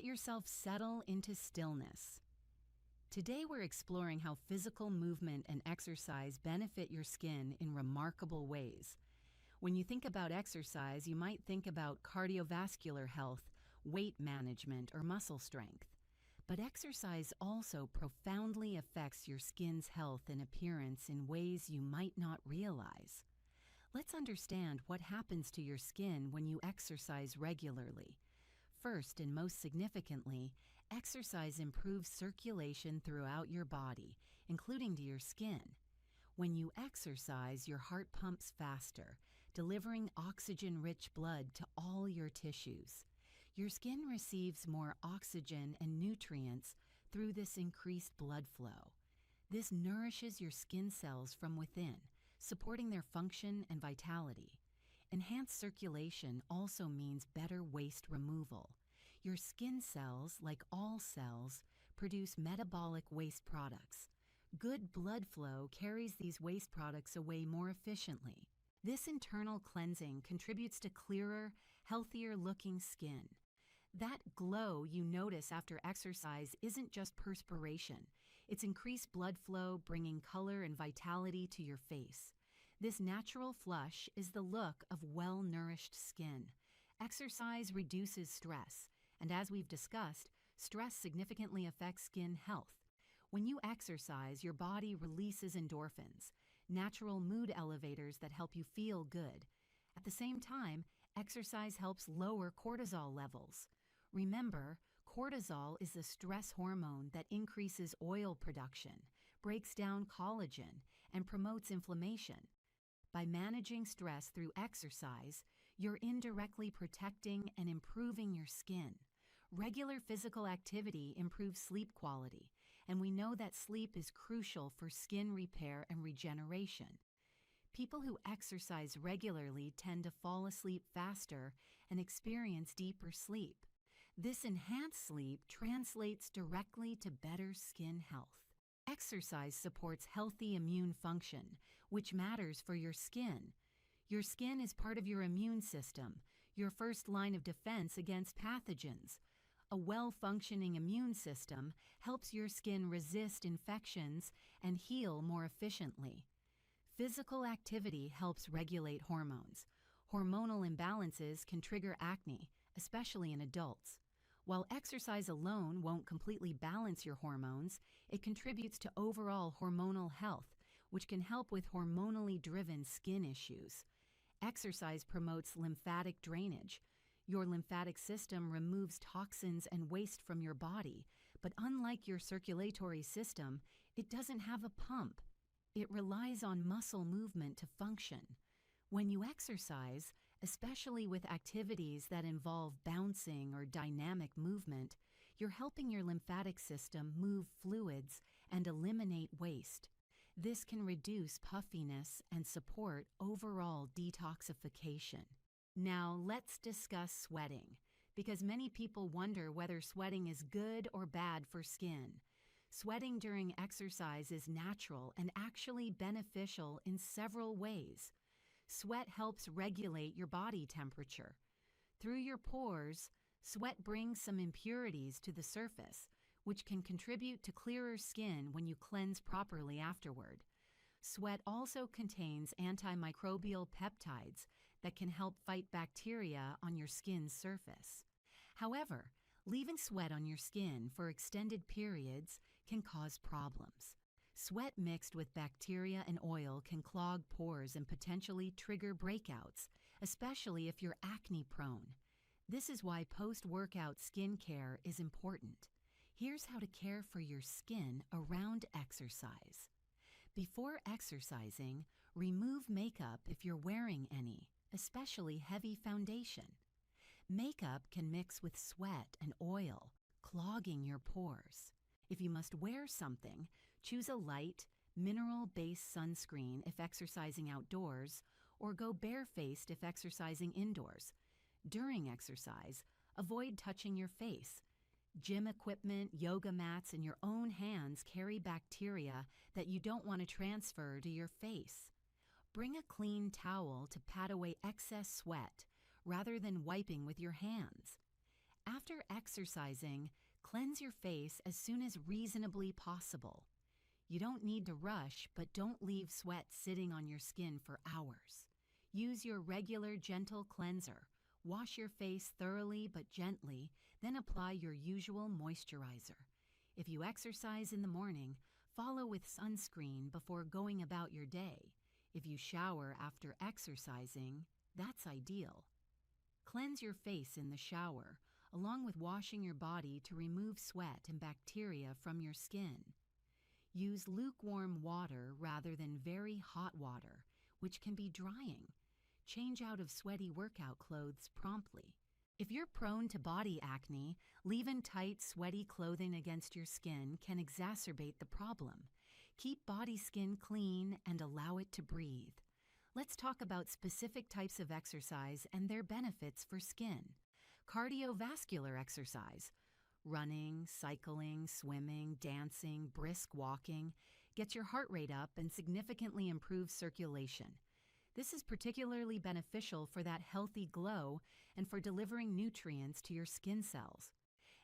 let yourself settle into stillness. Today we're exploring how physical movement and exercise benefit your skin in remarkable ways. When you think about exercise, you might think about cardiovascular health, weight management, or muscle strength. But exercise also profoundly affects your skin's health and appearance in ways you might not realize. Let's understand what happens to your skin when you exercise regularly. First, and most significantly, exercise improves circulation throughout your body, including to your skin. When you exercise, your heart pumps faster, delivering oxygen-rich blood to all your tissues. Your skin receives more oxygen and nutrients through this increased blood flow. This nourishes your skin cells from within, supporting their function and vitality. Enhanced circulation also means better waste removal. Your skin cells, like all cells, produce metabolic waste products. Good blood flow carries these waste products away more efficiently. This internal cleansing contributes to clearer, healthier-looking skin. That glow you notice after exercise isn't just perspiration. It's increased blood flow, bringing color and vitality to your face. This natural flush is the look of well-nourished skin. Exercise reduces stress, and as we've discussed, stress significantly affects skin health. When you exercise, your body releases endorphins, natural mood elevators that help you feel good. At the same time, exercise helps lower cortisol levels. Remember, cortisol is the stress hormone that increases oil production, breaks down collagen, and promotes inflammation. By managing stress through exercise, you're indirectly protecting and improving your skin. Regular physical activity improves sleep quality, and we know that sleep is crucial for skin repair and regeneration. People who exercise regularly tend to fall asleep faster and experience deeper sleep. This enhanced sleep translates directly to better skin health. Exercise supports healthy immune function, which matters for your skin. Your skin is part of your immune system, your first line of defense against pathogens. A well-functioning immune system helps your skin resist infections and heal more efficiently. Physical activity helps regulate hormones. Hormonal imbalances can trigger acne, especially in adults. While exercise alone won't completely balance your hormones, it contributes to overall hormonal health, which can help with hormonally driven skin issues. Exercise promotes lymphatic drainage. Your lymphatic system removes toxins and waste from your body, but unlike your circulatory system, it doesn't have a pump. It relies on muscle movement to function. When you exercise, especially with activities that involve bouncing or dynamic movement, you're helping your lymphatic system move fluids and eliminate waste. This can reduce puffiness and support overall detoxification. Now let's discuss sweating, because many people wonder whether sweating is good or bad for skin. Sweating during exercise is natural and actually beneficial in several ways. Sweat helps regulate your body temperature. Through your pores, sweat brings some impurities to the surface, which can contribute to clearer skin when you cleanse properly afterward. Sweat also contains antimicrobial peptides that can help fight bacteria on your skin's surface. However, leaving sweat on your skin for extended periods can cause problems. Sweat mixed with bacteria and oil can clog pores and potentially trigger breakouts, especially if you're acne-prone. This is why post-workout skincare is important. Here's how to care for your skin around exercise. Before exercising, remove makeup if you're wearing any, especially heavy foundation. Makeup can mix with sweat and oil, clogging your pores. If you must wear something, choose a light, mineral-based sunscreen if exercising outdoors, or go barefaced if exercising indoors. During exercise, avoid touching your face. Gym equipment, yoga mats, and your own hands carry bacteria that you don't want to transfer to your face. Bring a clean towel to pat away excess sweat, rather than wiping with your hands. After exercising, cleanse your face as soon as reasonably possible. You don't need to rush, but don't leave sweat sitting on your skin for hours. Use your regular gentle cleanser. Wash your face thoroughly but gently, then apply your usual moisturizer. If you exercise in the morning, follow with sunscreen before going about your day. If you shower after exercising, that's ideal. Cleanse your face in the shower, along with washing your body to remove sweat and bacteria from your skin. Use lukewarm water rather than very hot water, which can be drying. Change out of sweaty workout clothes promptly. If you're prone to body acne, leaving tight, sweaty clothing against your skin can exacerbate the problem. Keep body skin clean and allow it to breathe. Let's talk about specific types of exercise and their benefits for skin. Cardiovascular exercise. Running, cycling, swimming, dancing, brisk walking gets your heart rate up and significantly improves circulation. This is particularly beneficial for that healthy glow and for delivering nutrients to your skin cells.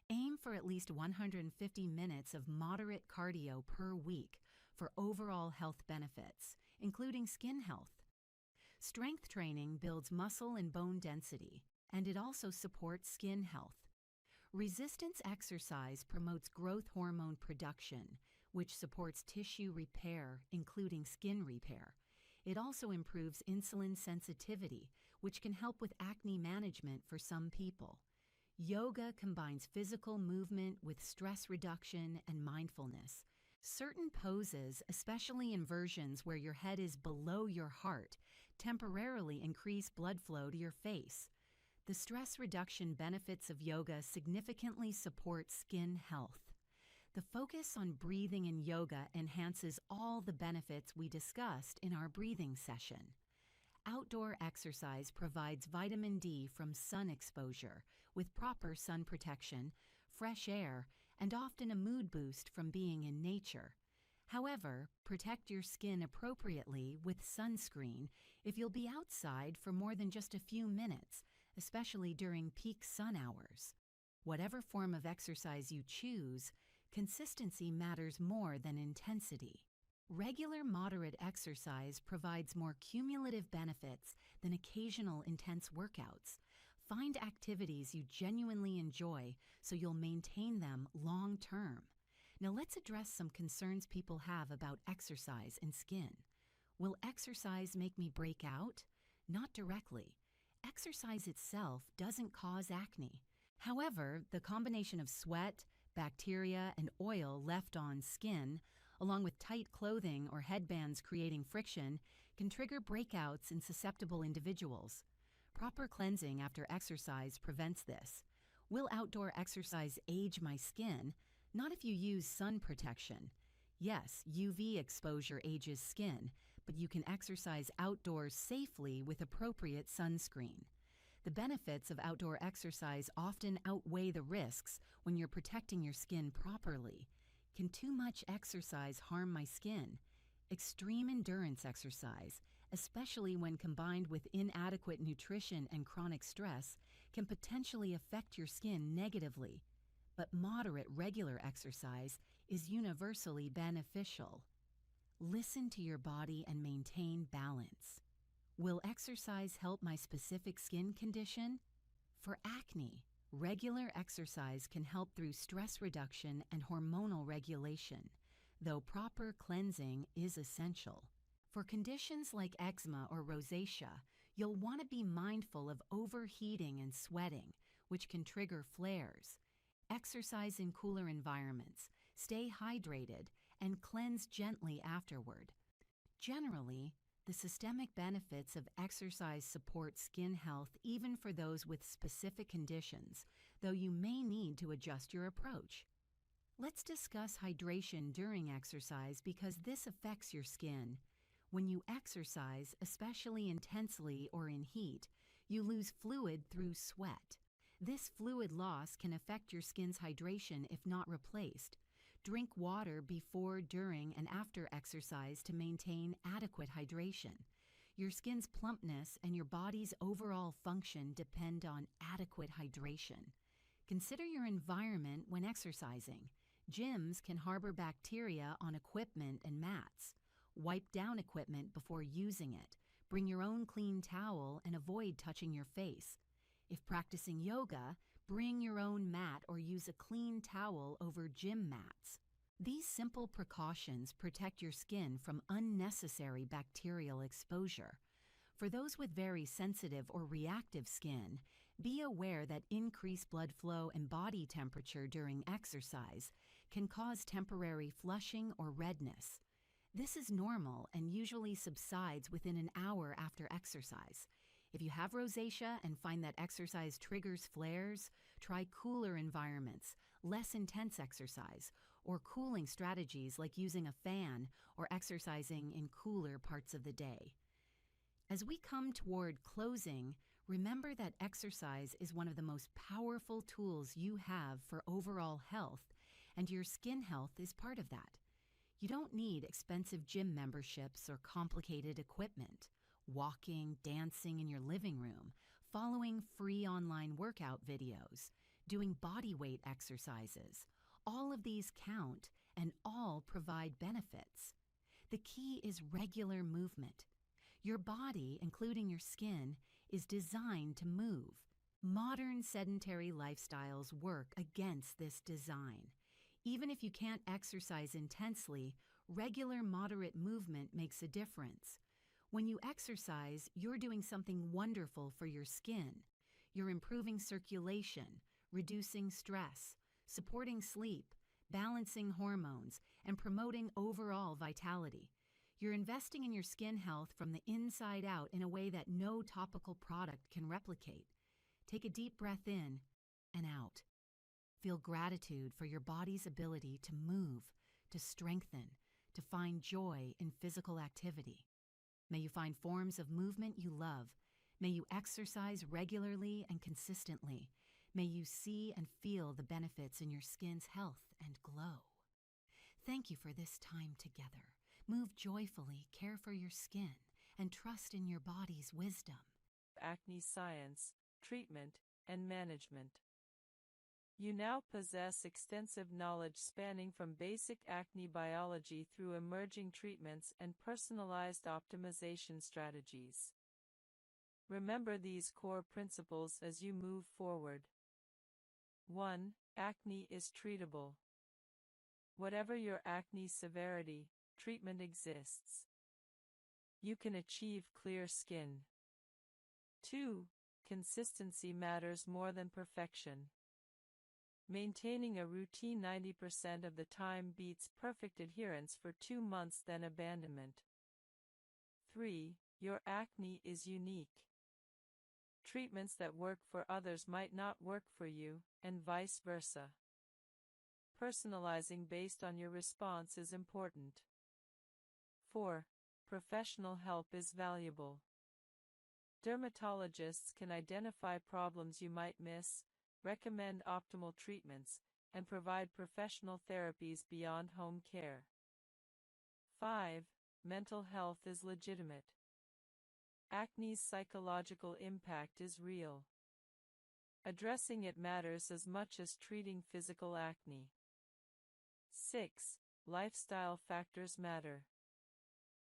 Aim for at least 150 minutes of moderate cardio per week for overall health benefits, including skin health. Strength training builds muscle and bone density, and it also supports skin health. Resistance exercise promotes growth hormone production, which supports tissue repair, including skin repair. It also improves insulin sensitivity, which can help with acne management for some people. Yoga combines physical movement with stress reduction and mindfulness. Certain poses, especially inversions where your head is below your heart, temporarily increase blood flow to your face. The stress reduction benefits of yoga significantly support skin health. The focus on breathing in yoga enhances all the benefits we discussed in our breathing session. Outdoor exercise provides vitamin D from sun exposure with proper sun protection, fresh air, and often a mood boost from being in nature. However, protect your skin appropriately with sunscreen if you'll be outside for more than just a few minutes, especially during peak sun hours. Whatever form of exercise you choose, consistency matters more than intensity. Regular moderate exercise provides more cumulative benefits than occasional intense workouts. Find activities you genuinely enjoy so you'll maintain them long term. Now let's address some concerns people have about exercise and skin. Will exercise make me break out? Not directly. Exercise itself doesn't cause acne. However, the combination of sweat, bacteria, and oil left on skin, along with tight clothing or headbands creating friction, can trigger breakouts in susceptible individuals. Proper cleansing after exercise prevents this. Will outdoor exercise age my skin? Not if you use sun protection. Yes, UV exposure ages skin, but you can exercise outdoors safely with appropriate sunscreen. The benefits of outdoor exercise often outweigh the risks when you're protecting your skin properly. Can too much exercise harm my skin? Extreme endurance exercise, especially when combined with inadequate nutrition and chronic stress, can potentially affect your skin negatively. But moderate regular exercise is universally beneficial. Listen to your body and maintain balance. Will exercise help my specific skin condition? For acne, regular exercise can help through stress reduction and hormonal regulation, though proper cleansing is essential. For conditions like eczema or rosacea, you'll want to be mindful of overheating and sweating, which can trigger flares. Exercise in cooler environments, stay hydrated, and cleanse gently afterward. Generally, the systemic benefits of exercise support skin health even for those with specific conditions, though you may need to adjust your approach. Let's discuss hydration during exercise because this affects your skin. When you exercise, especially intensely or in heat, you lose fluid through sweat. This fluid loss can affect your skin's hydration if not replaced. Drink water before, during, and after exercise to maintain adequate hydration. Your skin's plumpness and your body's overall function depend on adequate hydration. Consider your environment when exercising. Gyms can harbor bacteria on equipment and mats. Wipe down equipment before using it. Bring your own clean towel and avoid touching your face. If practicing yoga, bring your own mat or use a clean towel over gym mats. These simple precautions protect your skin from unnecessary bacterial exposure. For those with very sensitive or reactive skin, be aware that increased blood flow and body temperature during exercise can cause temporary flushing or redness. This is normal and usually subsides within an hour after exercise. If you have rosacea and find that exercise triggers flares, try cooler environments, less intense exercise, or cooling strategies like using a fan or exercising in cooler parts of the day. As we come toward closing, remember that exercise is one of the most powerful tools you have for overall health, and your skin health is part of that. You don't need expensive gym memberships or complicated equipment. Walking, dancing in your living room, following free online workout videos, doing body weight exercises. All of these count and all provide benefits. The key is regular movement. Your body, including your skin, is designed to move. Modern sedentary lifestyles work against this design. Even if you can't exercise intensely, regular moderate movement makes a difference. When you exercise, you're doing something wonderful for your skin. You're improving circulation, reducing stress, supporting sleep, balancing hormones, and promoting overall vitality. You're investing in your skin health from the inside out in a way that no topical product can replicate. Take a deep breath in and out. Feel gratitude for your body's ability to move, to strengthen, to find joy in physical activity. May you find forms of movement you love. May you exercise regularly and consistently. May you see and feel the benefits in your skin's health and glow. Thank you for this time together. Move joyfully, care for your skin, and trust in your body's wisdom. Acne science, treatment, and management. You now possess extensive knowledge spanning from basic acne biology through emerging treatments and personalized optimization strategies. Remember these core principles as you move forward. 1. Acne is treatable. Whatever your acne severity, treatment exists. You can achieve clear skin. 2. Consistency matters more than perfection. Maintaining a routine 90% of the time beats perfect adherence for 2 months than abandonment. 3. Your acne is unique. Treatments that work for others might not work for you, and vice versa. Personalizing based on your response is important. 4. Professional help is valuable. Dermatologists can identify problems you might miss, recommend optimal treatments, and provide professional therapies beyond home care. 5. Mental health is legitimate. Acne's psychological impact is real. Addressing it matters as much as treating physical acne. 6. Lifestyle factors matter.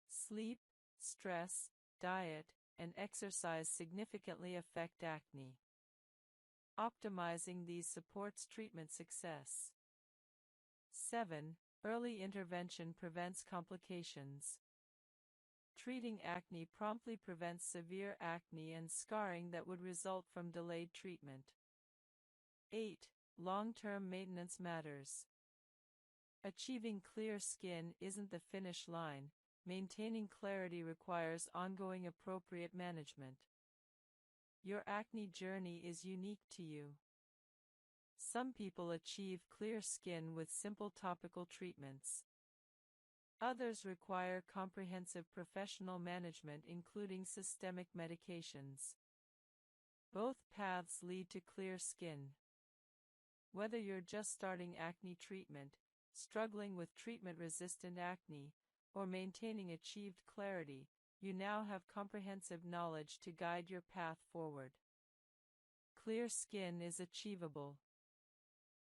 Sleep, stress, diet, and exercise significantly affect acne. Optimizing these supports treatment success. 7. Early intervention prevents complications. Treating acne promptly prevents severe acne and scarring that would result from delayed treatment. 8. Long-term maintenance matters. Achieving clear skin isn't the finish line. Maintaining clarity requires ongoing appropriate management. Your acne journey is unique to you. Some people achieve clear skin with simple topical treatments. Others require comprehensive professional management, including systemic medications. Both paths lead to clear skin. Whether you're just starting acne treatment, struggling with treatment-resistant acne, or maintaining achieved clarity, you now have comprehensive knowledge to guide your path forward. Clear skin is achievable.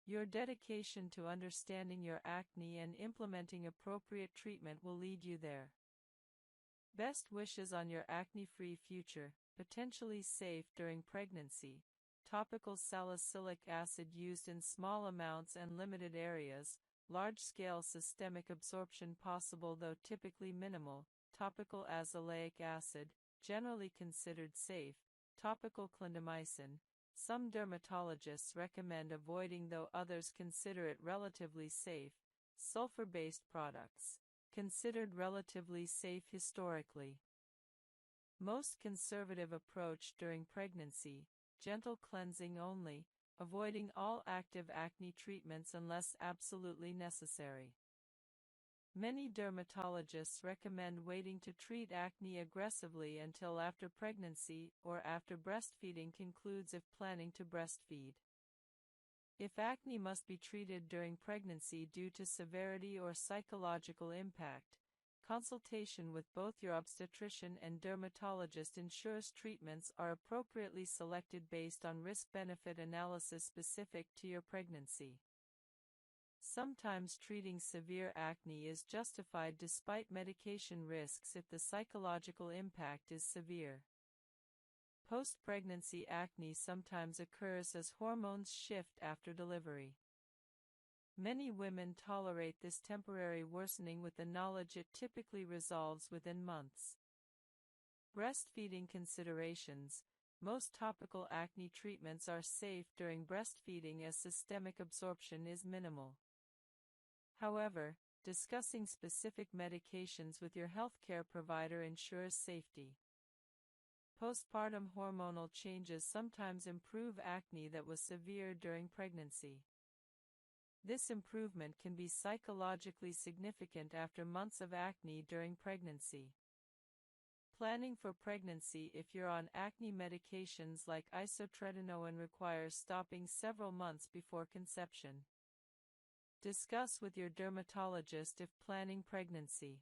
Your dedication to understanding your acne and implementing appropriate treatment will lead you there. Best wishes on your acne-free future, potentially safe during pregnancy. Topical salicylic acid used in small amounts and limited areas. Large-scale systemic absorption possible though typically minimal. Topical azelaic acid, generally considered safe. Topical clindamycin. Some dermatologists recommend avoiding though others consider it relatively safe. Sulfur-based products. Considered relatively safe historically. Most conservative approach during pregnancy, gentle cleansing only, avoiding all active acne treatments unless absolutely necessary. Many dermatologists recommend waiting to treat acne aggressively until after pregnancy or after breastfeeding concludes if planning to breastfeed. If acne must be treated during pregnancy due to severity or psychological impact, consultation with both your obstetrician and dermatologist ensures treatments are appropriately selected based on risk-benefit analysis specific to your pregnancy. Sometimes treating severe acne is justified despite medication risks if the psychological impact is severe. Post-pregnancy acne sometimes occurs as hormones shift after delivery. Many women tolerate this temporary worsening with the knowledge it typically resolves within months. Breastfeeding considerations. Most topical acne treatments are safe during breastfeeding as systemic absorption is minimal. However, discussing specific medications with your healthcare provider ensures safety. Postpartum hormonal changes sometimes improve acne that was severe during pregnancy. This improvement can be psychologically significant after months of acne during pregnancy. Planning for pregnancy. If you're on acne medications like isotretinoin requires stopping several months before conception. Discuss with your dermatologist if planning pregnancy.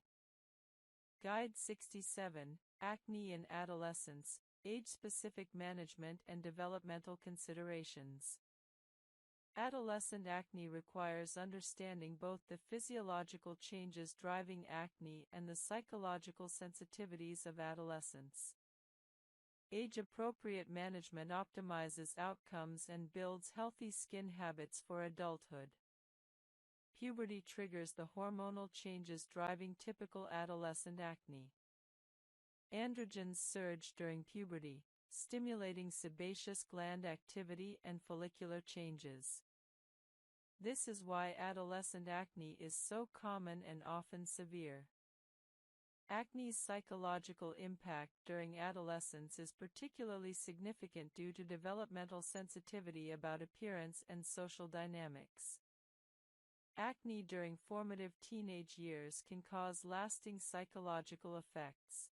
Guide 67, Acne in Adolescence, Age-Specific Management and Developmental Considerations. Adolescent acne requires understanding both the physiological changes driving acne and the psychological sensitivities of adolescence. Age-appropriate management optimizes outcomes and builds healthy skin habits for adulthood. Puberty triggers the hormonal changes driving typical adolescent acne. Androgens surge during puberty, stimulating sebaceous gland activity and follicular changes. This is why adolescent acne is so common and often severe. Acne's psychological impact during adolescence is particularly significant due to developmental sensitivity about appearance and social dynamics. Acne during formative teenage years can cause lasting psychological effects.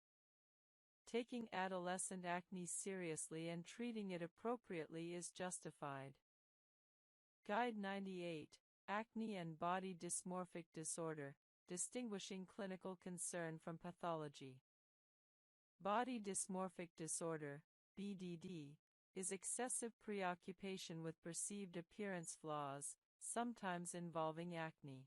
Taking adolescent acne seriously and treating it appropriately is justified. Guide 98, Acne and Body Dysmorphic Disorder, Distinguishing Clinical Concern from Pathology. Body dysmorphic disorder, BDD, is excessive preoccupation with perceived appearance flaws, sometimes involving acne.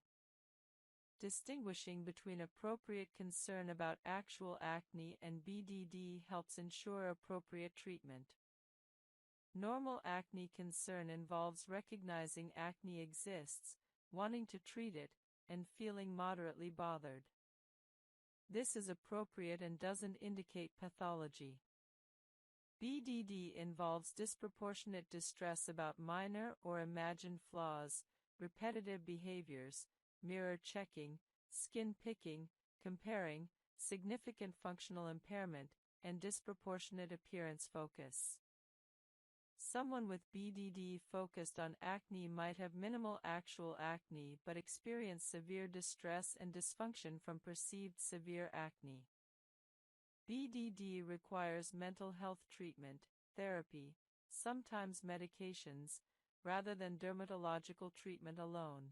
Distinguishing between appropriate concern about actual acne and BDD helps ensure appropriate treatment. Normal acne concern involves recognizing acne exists, wanting to treat it, and feeling moderately bothered. This is appropriate and doesn't indicate pathology. BDD involves disproportionate distress about minor or imagined flaws, repetitive behaviors, mirror checking, skin picking, comparing, significant functional impairment, and disproportionate appearance focus. Someone with BDD focused on acne might have minimal actual acne but experience severe distress and dysfunction from perceived severe acne. BDD requires mental health treatment, therapy, sometimes medications, rather than dermatological treatment alone.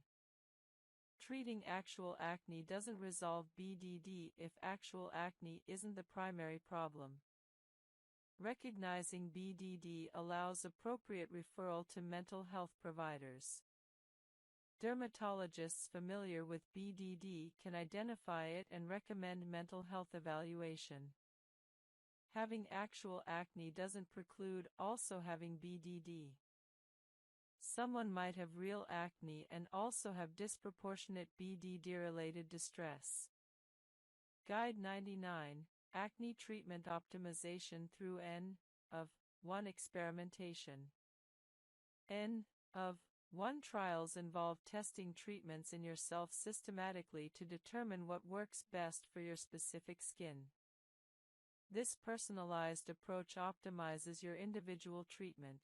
Treating actual acne doesn't resolve BDD if actual acne isn't the primary problem. Recognizing BDD allows appropriate referral to mental health providers. Dermatologists familiar with BDD can identify it and recommend mental health evaluation. Having actual acne doesn't preclude also having BDD. Someone might have real acne and also have disproportionate BDD-related distress. Guide 99, Acne Treatment Optimization through N of 1 Experimentation. N of 1 trials involve testing treatments in yourself systematically to determine what works best for your specific skin. This personalized approach optimizes your individual treatment.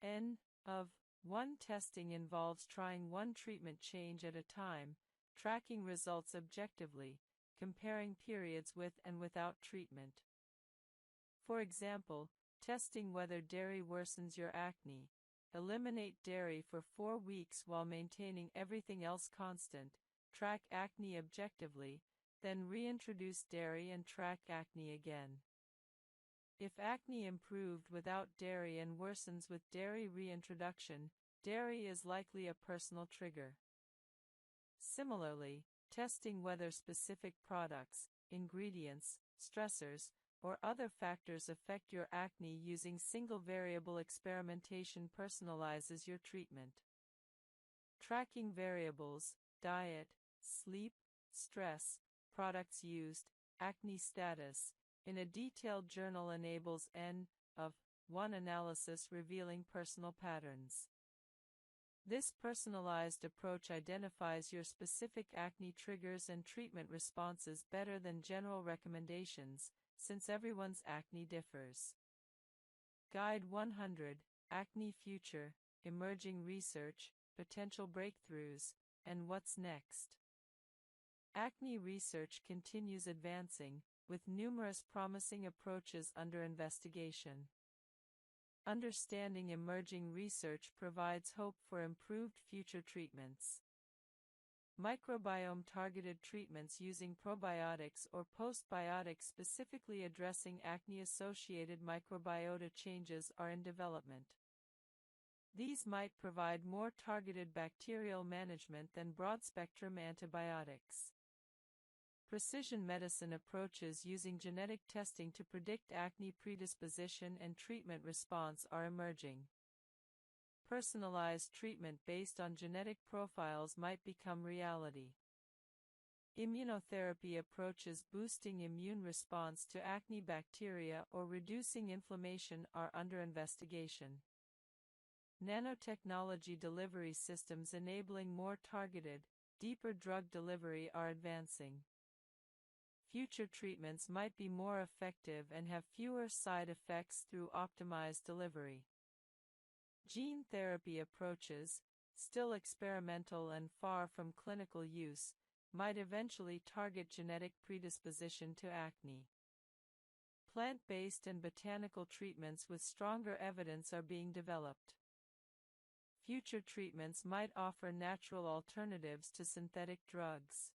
N of 1 testing involves trying one treatment change at a time, tracking results objectively, comparing periods with and without treatment. For example, testing whether dairy worsens your acne. Eliminate dairy for 4 weeks while maintaining everything else constant, track acne objectively, then reintroduce dairy and track acne again. If acne improved without dairy and worsens with dairy reintroduction, dairy is likely a personal trigger. Similarly, testing whether specific products, ingredients, stressors, or other factors affect your acne using single-variable experimentation personalizes your treatment. Tracking variables, diet, sleep, stress, products used, acne status, in a detailed journal enables N of 1 analysis revealing personal patterns. This personalized approach identifies your specific acne triggers and treatment responses better than general recommendations, since everyone's acne differs. Guide 100, Acne Future, Emerging Research, Potential Breakthroughs, and What's Next. Acne research continues advancing, with numerous promising approaches under investigation. Understanding emerging research provides hope for improved future treatments. Microbiome-targeted treatments using probiotics or postbiotics specifically addressing acne-associated microbiota changes are in development. These might provide more targeted bacterial management than broad-spectrum antibiotics. Precision medicine approaches using genetic testing to predict acne predisposition and treatment response are emerging. Personalized treatment based on genetic profiles might become reality. Immunotherapy approaches boosting immune response to acne bacteria or reducing inflammation are under investigation. Nanotechnology delivery systems enabling more targeted, deeper drug delivery are advancing. Future treatments might be more effective and have fewer side effects through optimized delivery. Gene therapy approaches, still experimental and far from clinical use, might eventually target genetic predisposition to acne. Plant-based and botanical treatments with stronger evidence are being developed. Future treatments might offer natural alternatives to synthetic drugs.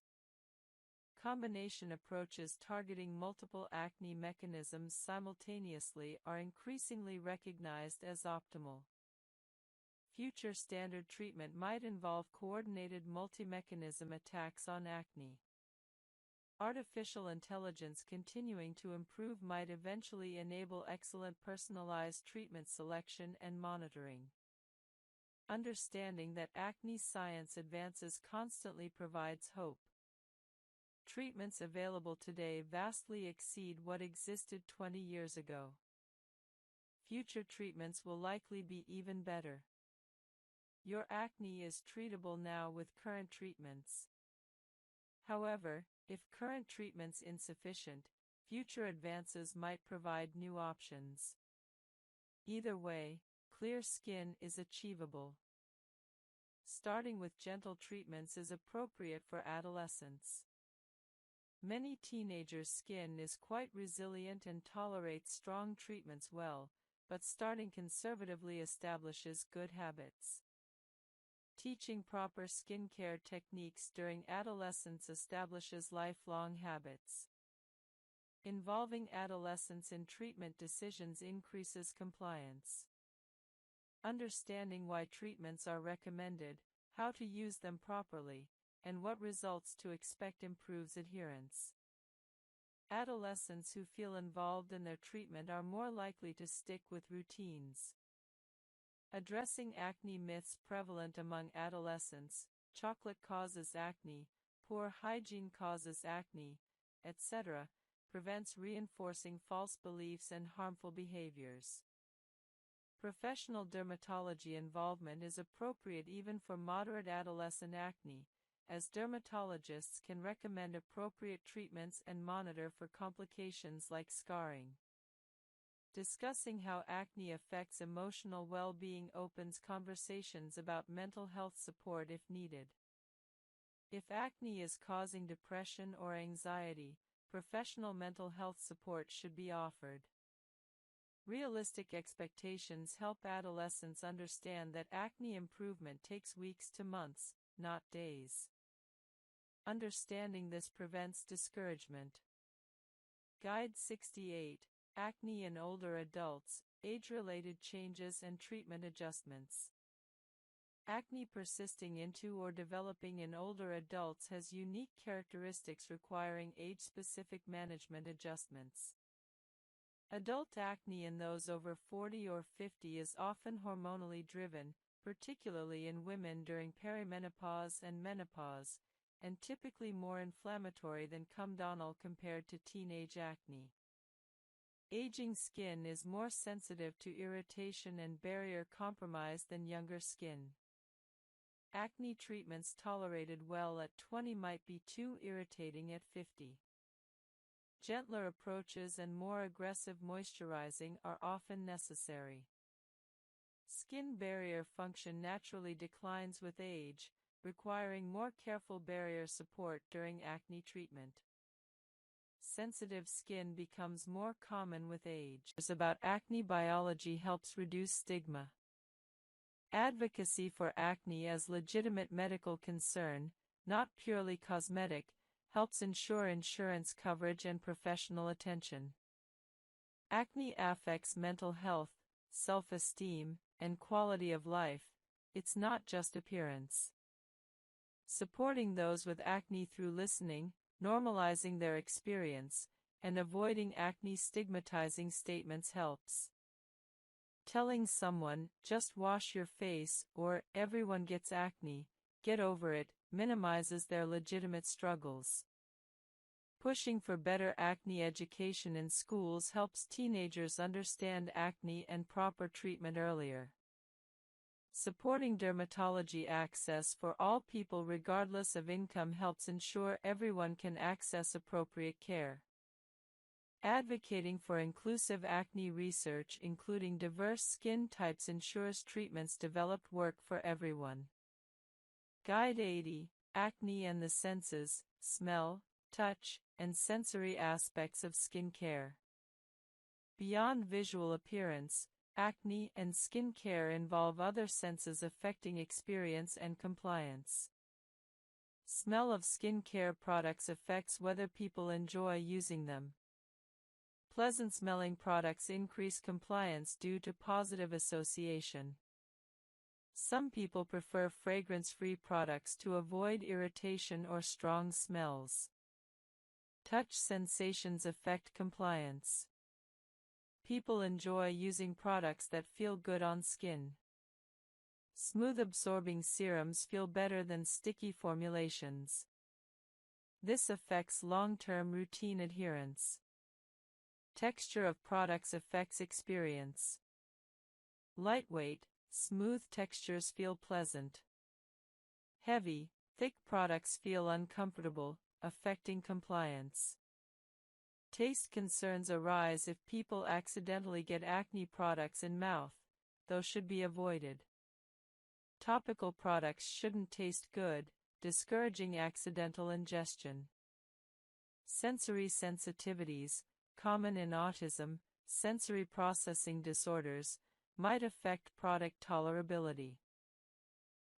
Combination approaches targeting multiple acne mechanisms simultaneously are increasingly recognized as optimal. Future standard treatment might involve coordinated multi-mechanism attacks on acne. Artificial intelligence continuing to improve might eventually enable excellent personalized treatment selection and monitoring. Understanding that acne science advances constantly provides hope. Treatments available today vastly exceed what existed 20 years ago. Future treatments will likely be even better. Your acne is treatable now with current treatments. However, if current treatment's insufficient, future advances might provide new options. Either way, clear skin is achievable. Starting with gentle treatments is appropriate for adolescents. Many teenagers' skin is quite resilient and tolerates strong treatments well, but starting conservatively establishes good habits. Teaching proper skincare techniques during adolescence establishes lifelong habits. Involving adolescents in treatment decisions increases compliance. Understanding why treatments are recommended, how to use them properly, and what results to expect improves adherence. Adolescents who feel involved in their treatment are more likely to stick with routines. Addressing acne myths prevalent among adolescents: chocolate causes acne, poor hygiene causes acne, etc., prevents reinforcing false beliefs and harmful behaviors. Professional dermatology involvement is appropriate even for moderate adolescent acne, as dermatologists can recommend appropriate treatments and monitor for complications like scarring. Discussing how acne affects emotional well-being opens conversations about mental health support if needed. If acne is causing depression or anxiety, professional mental health support should be offered. Realistic expectations help adolescents understand that acne improvement takes weeks to months, not days. Understanding this prevents discouragement. Guide 68: Acne in Older Adults, Age-Related Changes and Treatment Adjustments. Acne persisting into or developing in older adults has unique characteristics requiring age-specific management adjustments. Adult acne in those over 40 or 50 is often hormonally driven, particularly in women during perimenopause and menopause, and typically more inflammatory than comedonal compared to teenage acne. Aging skin is more sensitive to irritation and barrier compromise than younger skin. Acne treatments tolerated well at 20 might be too irritating at 50. Gentler approaches and more aggressive moisturizing are often necessary. Skin barrier function naturally declines with age, requiring more careful barrier support during acne treatment. Sensitive skin becomes more common with age. About acne biology helps reduce stigma. Advocacy for acne as legitimate medical concern, not purely cosmetic, helps ensure insurance coverage and professional attention. Acne affects mental health, self-esteem, and quality of life. It's not just appearance. Supporting those with acne through listening, normalizing their experience, and avoiding acne stigmatizing statements helps. Telling someone, "Just wash your face," or "Everyone gets acne, get over it," minimizes their legitimate struggles. Pushing for better acne education in schools helps teenagers understand acne and proper treatment earlier. Supporting dermatology access for all people regardless of income helps ensure everyone can access appropriate care. Advocating for inclusive acne research including diverse skin types ensures treatments developed work for everyone. Guide 80: Acne and the Senses, Smell, Touch, and Sensory Aspects of Skin Care. Beyond visual appearance, acne and skin care involve other senses affecting experience and compliance. Smell of skin care products affects whether people enjoy using them. Pleasant-smelling products increase compliance due to positive association. Some people prefer fragrance-free products to avoid irritation or strong smells. Touch sensations affect compliance. People enjoy using products that feel good on skin. Smooth-absorbing serums feel better than sticky formulations. This affects long-term routine adherence. Texture of products affects experience. Lightweight, smooth textures feel pleasant. Heavy, thick products feel uncomfortable, affecting compliance. Taste concerns arise if people accidentally get acne products in mouth, though should be avoided. Topical products shouldn't taste good, discouraging accidental ingestion. Sensory sensitivities, common in autism, sensory processing disorders, might affect product tolerability.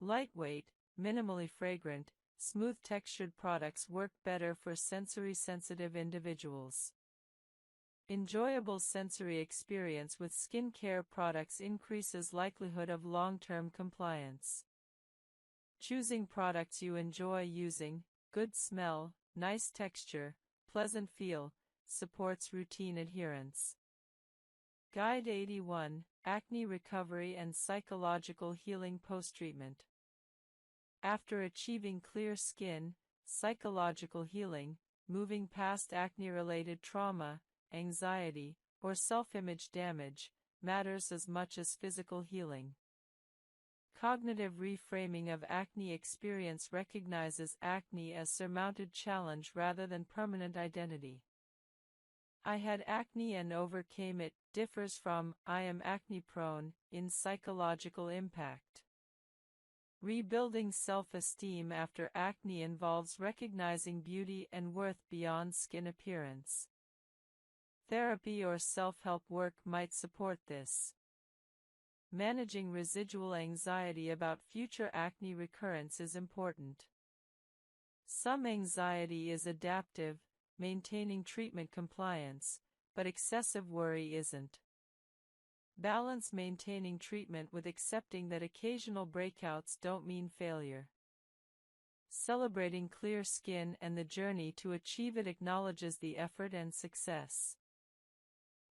Lightweight, minimally fragrant, smooth-textured products work better for sensory-sensitive individuals. Enjoyable sensory experience with skin care products increases likelihood of long-term compliance. Choosing products you enjoy using, good smell, nice texture, pleasant feel, supports routine adherence. Guide 81, Acne Recovery and Psychological Healing Post-Treatment. After achieving clear skin, psychological healing, moving past acne-related trauma, anxiety, or self-image damage, matters as much as physical healing. Cognitive reframing of acne experience recognizes acne as surmounted challenge rather than permanent identity. I had acne and overcame it differs from I am acne-prone in psychological impact. Rebuilding self-esteem after acne involves recognizing beauty and worth beyond skin appearance. Therapy or self-help work might support this. Managing residual anxiety about future acne recurrence is important. Some anxiety is adaptive, maintaining treatment compliance, but excessive worry isn't. Balance maintaining treatment with accepting that occasional breakouts don't mean failure. Celebrating clear skin and the journey to achieve it acknowledges the effort and success.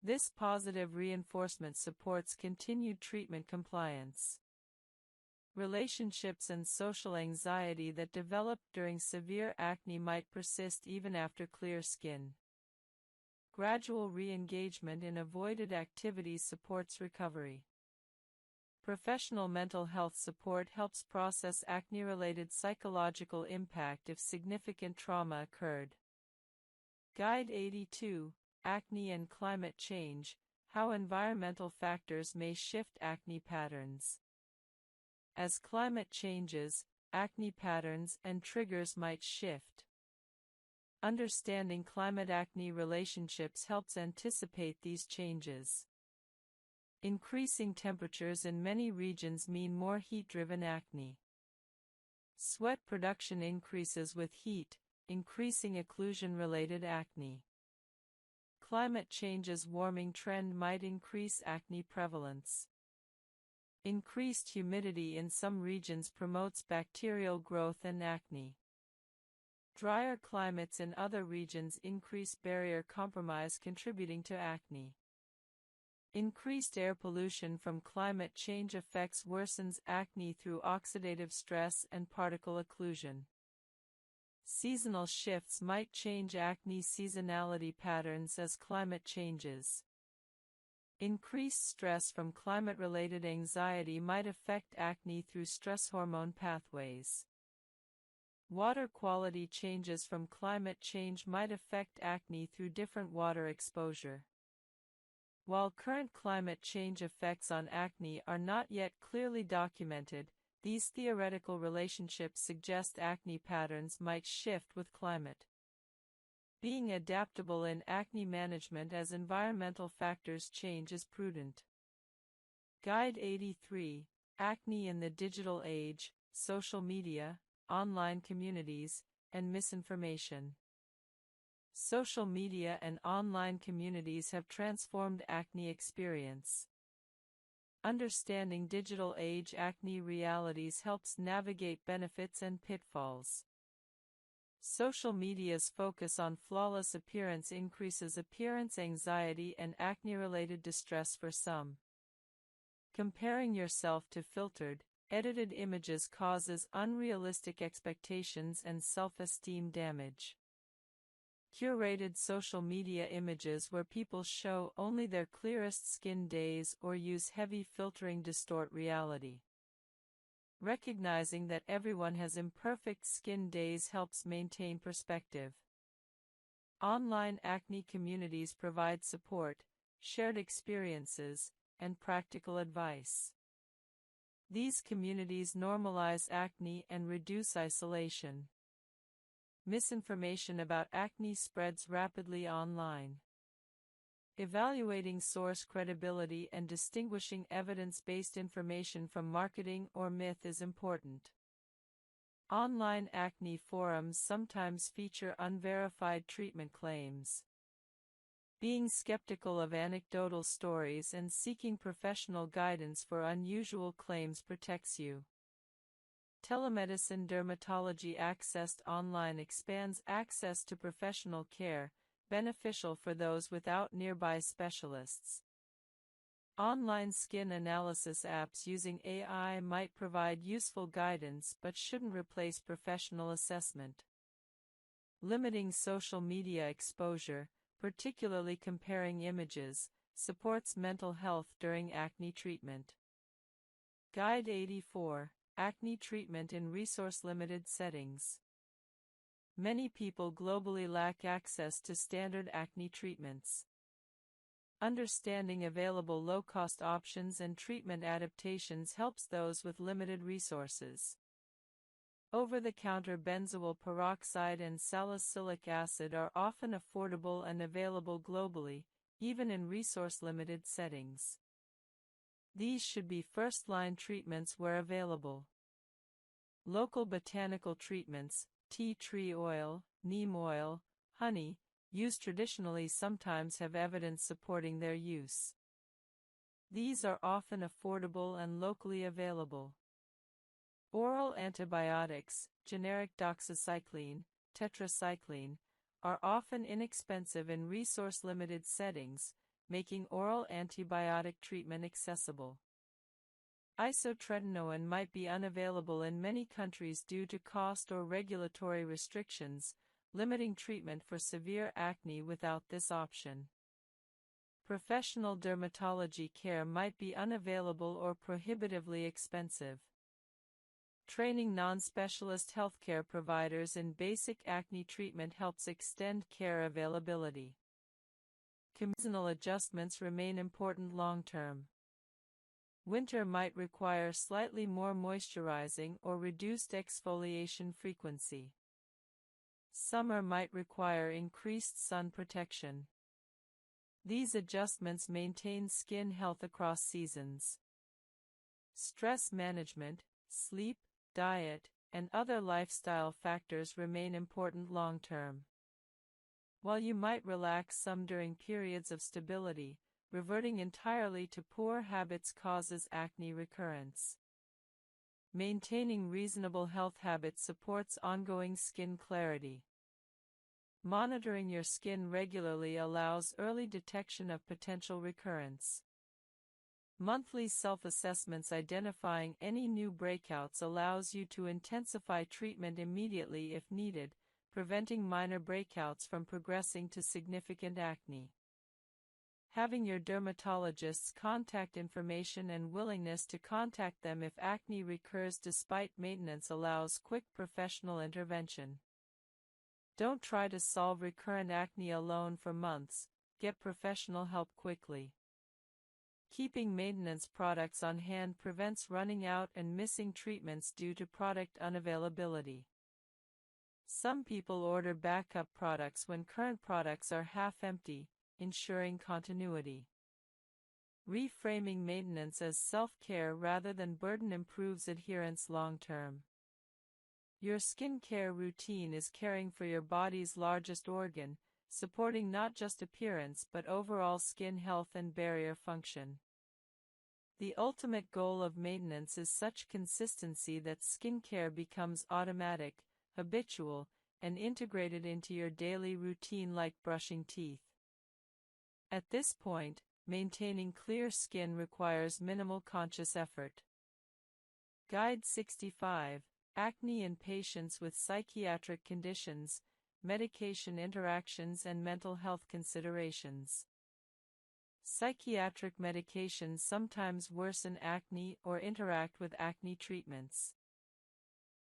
This positive reinforcement supports continued treatment compliance. Relationships and social anxiety that develop during severe acne might persist even after clear skin. Gradual re-engagement in avoided activities supports recovery. Professional mental health support helps process acne-related psychological impact if significant trauma occurred. Guide 82, Acne and Climate Change, How Environmental Factors May Shift Acne Patterns. As climate changes, acne patterns and triggers might shift. Understanding climate-acne relationships helps anticipate these changes. Increasing temperatures in many regions mean more heat-driven acne. Sweat production increases with heat, increasing occlusion-related acne. Climate change's warming trend might increase acne prevalence. Increased humidity in some regions promotes bacterial growth and acne. Drier climates in other regions increase barrier compromise, contributing to acne. Increased air pollution from climate change effects worsens acne through oxidative stress and particle occlusion. Seasonal shifts might change acne seasonality patterns as climate changes. Increased stress from climate-related anxiety might affect acne through stress hormone pathways. Water quality changes from climate change might affect acne through different water exposure. While current climate change effects on acne are not yet clearly documented, these theoretical relationships suggest acne patterns might shift with climate. Being adaptable in acne management as environmental factors change is prudent. Guide 83, Acne in the Digital Age, Social Media, Online Communities, and Misinformation. Social media and online communities have transformed acne experience. Understanding digital age acne realities helps navigate benefits and pitfalls. Social media's focus on flawless appearance increases appearance anxiety and acne-related distress for some. Comparing yourself to filtered, edited images causes unrealistic expectations and self-esteem damage. Curated social media images where people show only their clearest skin days or use heavy filtering distort reality. Recognizing that everyone has imperfect skin days helps maintain perspective. Online acne communities provide support, shared experiences, and practical advice. These communities normalize acne and reduce isolation. Misinformation about acne spreads rapidly online. Evaluating source credibility and distinguishing evidence-based information from marketing or myth is important. Online acne forums sometimes feature unverified treatment claims. Being skeptical of anecdotal stories and seeking professional guidance for unusual claims protects you. Telemedicine dermatology accessed online expands access to professional care, beneficial for those without nearby specialists. Online skin analysis apps using AI might provide useful guidance but shouldn't replace professional assessment. Limiting social media exposure, particularly comparing images, supports mental health during acne treatment. Guide 84. Acne treatment in resource-limited settings. Many people globally lack access to standard acne treatments. Understanding available low-cost options and treatment adaptations helps those with limited resources. Over-the-counter benzoyl peroxide and salicylic acid are often affordable and available globally, even in resource-limited settings. These should be first-line treatments where available. Local botanical treatments, tea tree oil, neem oil, honey, used traditionally sometimes have evidence supporting their use. These are often affordable and locally available. Oral antibiotics, generic doxycycline, tetracycline, are often inexpensive in resource-limited settings, making oral antibiotic treatment accessible. Isotretinoin might be unavailable in many countries due to cost or regulatory restrictions, limiting treatment for severe acne without this option. Professional dermatology care might be unavailable or prohibitively expensive. Training non-specialist healthcare providers in basic acne treatment helps extend care availability. Seasonal adjustments remain important long-term. Winter might require slightly more moisturizing or reduced exfoliation frequency. Summer might require increased sun protection. These adjustments maintain skin health across seasons. Stress management, sleep, diet, and other lifestyle factors remain important long-term. While you might relax some during periods of stability, reverting entirely to poor habits causes acne recurrence. Maintaining reasonable health habits supports ongoing skin clarity. Monitoring your skin regularly allows early detection of potential recurrence. Monthly self-assessments identifying any new breakouts allows you to intensify treatment immediately if needed, preventing minor breakouts from progressing to significant acne. Having your dermatologist's contact information and willingness to contact them if acne recurs despite maintenance allows quick professional intervention. Don't try to solve recurrent acne alone for months, get professional help quickly. Keeping maintenance products on hand prevents running out and missing treatments due to product unavailability. Some people order backup products when current products are half empty, ensuring continuity. Reframing maintenance as self-care rather than burden improves adherence long-term. Your skincare routine is caring for your body's largest organ, supporting not just appearance but overall skin health and barrier function. The ultimate goal of maintenance is such consistency that skincare becomes automatic, habitual, and integrated into your daily routine like brushing teeth. At this point, maintaining clear skin requires minimal conscious effort. Guide 65. Acne in patients with psychiatric conditions, medication interactions and mental health considerations. Psychiatric medications sometimes worsen acne or interact with acne treatments.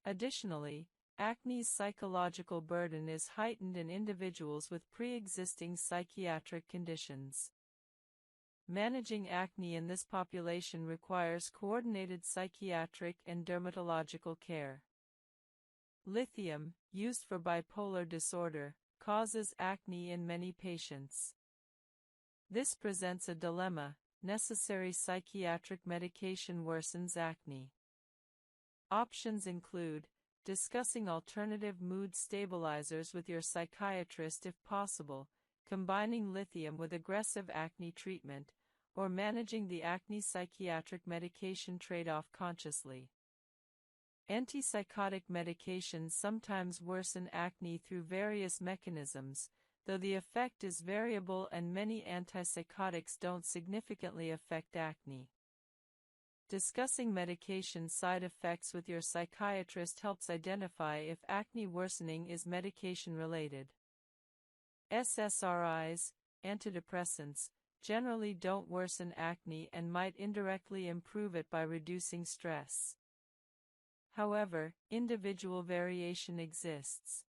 Additionally, acne's psychological burden is heightened in individuals with pre-existing psychiatric conditions. Managing acne in this population requires coordinated psychiatric and dermatological care. Lithium, used for bipolar disorder, causes acne in many patients. This presents a dilemma: necessary psychiatric medication worsens acne. Options include discussing alternative mood stabilizers with your psychiatrist if possible, combining lithium with aggressive acne treatment, or managing the acne psychiatric medication trade-off consciously. Antipsychotic medications sometimes worsen acne through various mechanisms, though the effect is variable and many antipsychotics don't significantly affect acne. Discussing medication side effects with your psychiatrist helps identify if acne worsening is medication-related. SSRIs, antidepressants, generally don't worsen acne and might indirectly improve it by reducing stress. However, individual variation exists.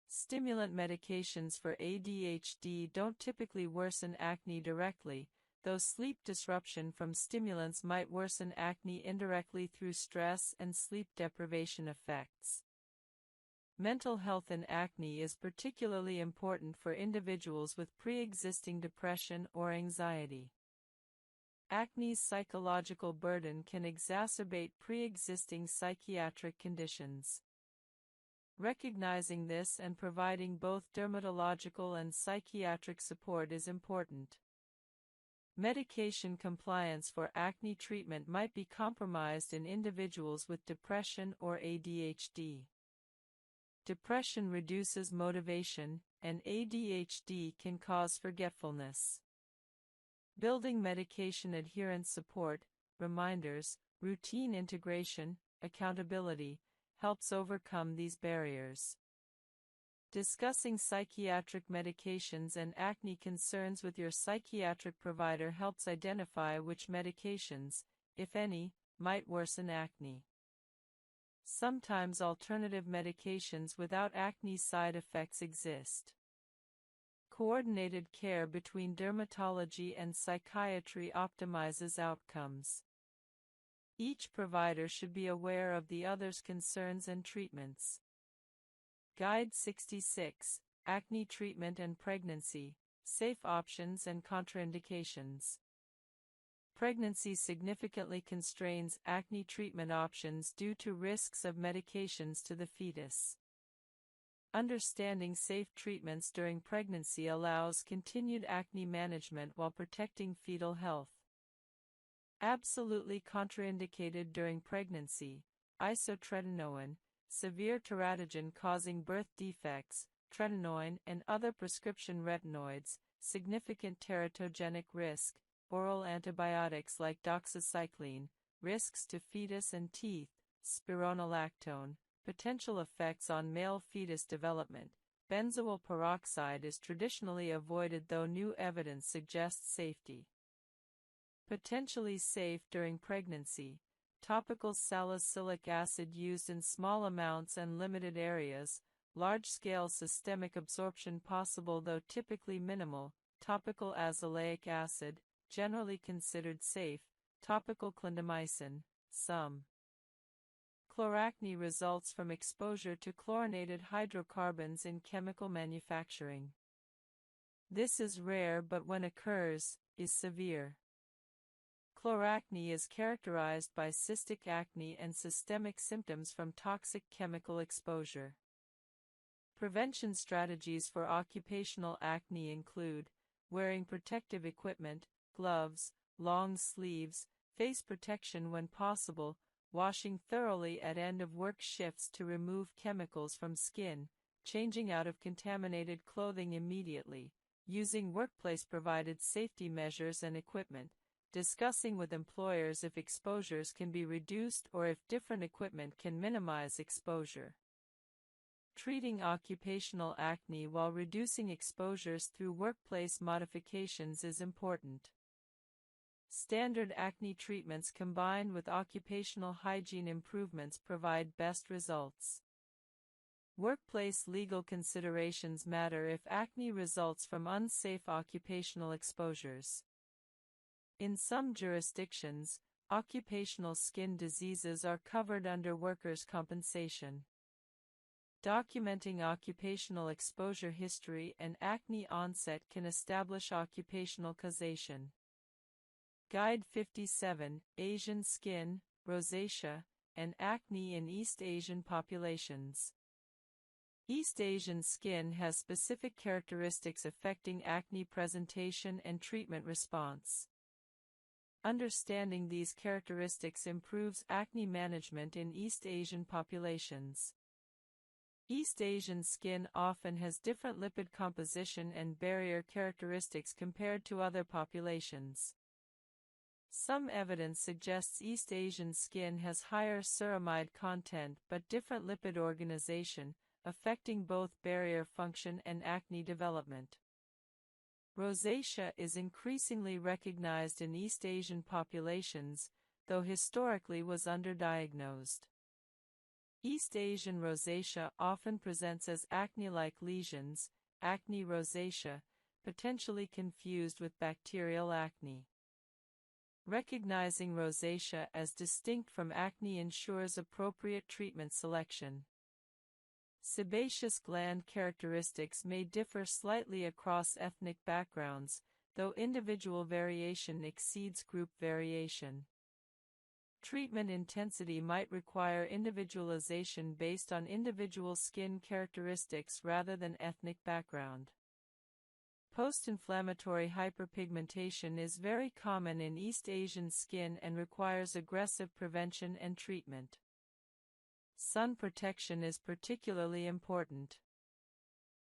Stimulant medications for ADHD don't typically worsen acne directly, though sleep disruption from stimulants might worsen acne indirectly through stress and sleep deprivation effects. Mental health in acne is particularly important for individuals with pre-existing depression or anxiety. Acne's psychological burden can exacerbate pre-existing psychiatric conditions. Recognizing this and providing both dermatological and psychiatric support is important. Medication compliance for acne treatment might be compromised in individuals with depression or ADHD. Depression reduces motivation, and ADHD can cause forgetfulness. Building medication adherence support, reminders, routine integration, accountability, helps overcome these barriers. Discussing psychiatric medications and acne concerns with your psychiatric provider helps identify which medications, if any, might worsen acne. Sometimes alternative medications without acne side effects exist. Coordinated care between dermatology and psychiatry optimizes outcomes. Each provider should be aware of the other's concerns and treatments. Guide 66, Acne Treatment and Pregnancy, Safe Options and Contraindications. Pregnancy significantly constrains acne treatment options due to risks of medications to the fetus. Understanding safe treatments during pregnancy allows continued acne management while protecting fetal health. Absolutely contraindicated during pregnancy: isotretinoin, severe teratogen causing birth defects, tretinoin and other prescription retinoids, significant teratogenic risk, oral antibiotics like doxycycline, risks to fetus and teeth, spironolactone, potential effects on male fetus development. Benzoyl peroxide is traditionally avoided, though new evidence suggests safety. Potentially safe during pregnancy: topical salicylic acid used in small amounts and limited areas, large-scale systemic absorption possible though typically minimal, topical azelaic acid, generally considered safe, topical clindamycin, some. Chloracne results from exposure to chlorinated hydrocarbons in chemical manufacturing. This is rare, but when occurs, is severe. Chloracne is characterized by cystic acne and systemic symptoms from toxic chemical exposure. Prevention strategies for occupational acne include wearing protective equipment, gloves, long sleeves, face protection when possible, washing thoroughly at end of work shifts to remove chemicals from skin, changing out of contaminated clothing immediately, using workplace-provided safety measures and equipment, discussing with employers if exposures can be reduced or if different equipment can minimize exposure. Treating occupational acne while reducing exposures through workplace modifications is important. Standard acne treatments combined with occupational hygiene improvements provide best results. Workplace legal considerations matter if acne results from unsafe occupational exposures. In some jurisdictions, occupational skin diseases are covered under workers' compensation. Documenting occupational exposure history and acne onset can establish occupational causation. Guide 57, Asian Skin, Rosacea, and Acne in East Asian Populations. East Asian skin has specific characteristics affecting acne presentation and treatment response. Understanding these characteristics improves acne management in East Asian populations. East Asian skin often has different lipid composition and barrier characteristics compared to other populations. Some evidence suggests East Asian skin has higher ceramide content but different lipid organization, affecting both barrier function and acne development. Rosacea is increasingly recognized in East Asian populations, though historically was underdiagnosed. East Asian rosacea often presents as acne-like lesions, acne rosacea, potentially confused with bacterial acne. Recognizing rosacea as distinct from acne ensures appropriate treatment selection. Sebaceous gland characteristics may differ slightly across ethnic backgrounds, though individual variation exceeds group variation. Treatment intensity might require individualization based on individual skin characteristics rather than ethnic background. Post-inflammatory hyperpigmentation is very common in East Asian skin and requires aggressive prevention and treatment. Sun protection is particularly important.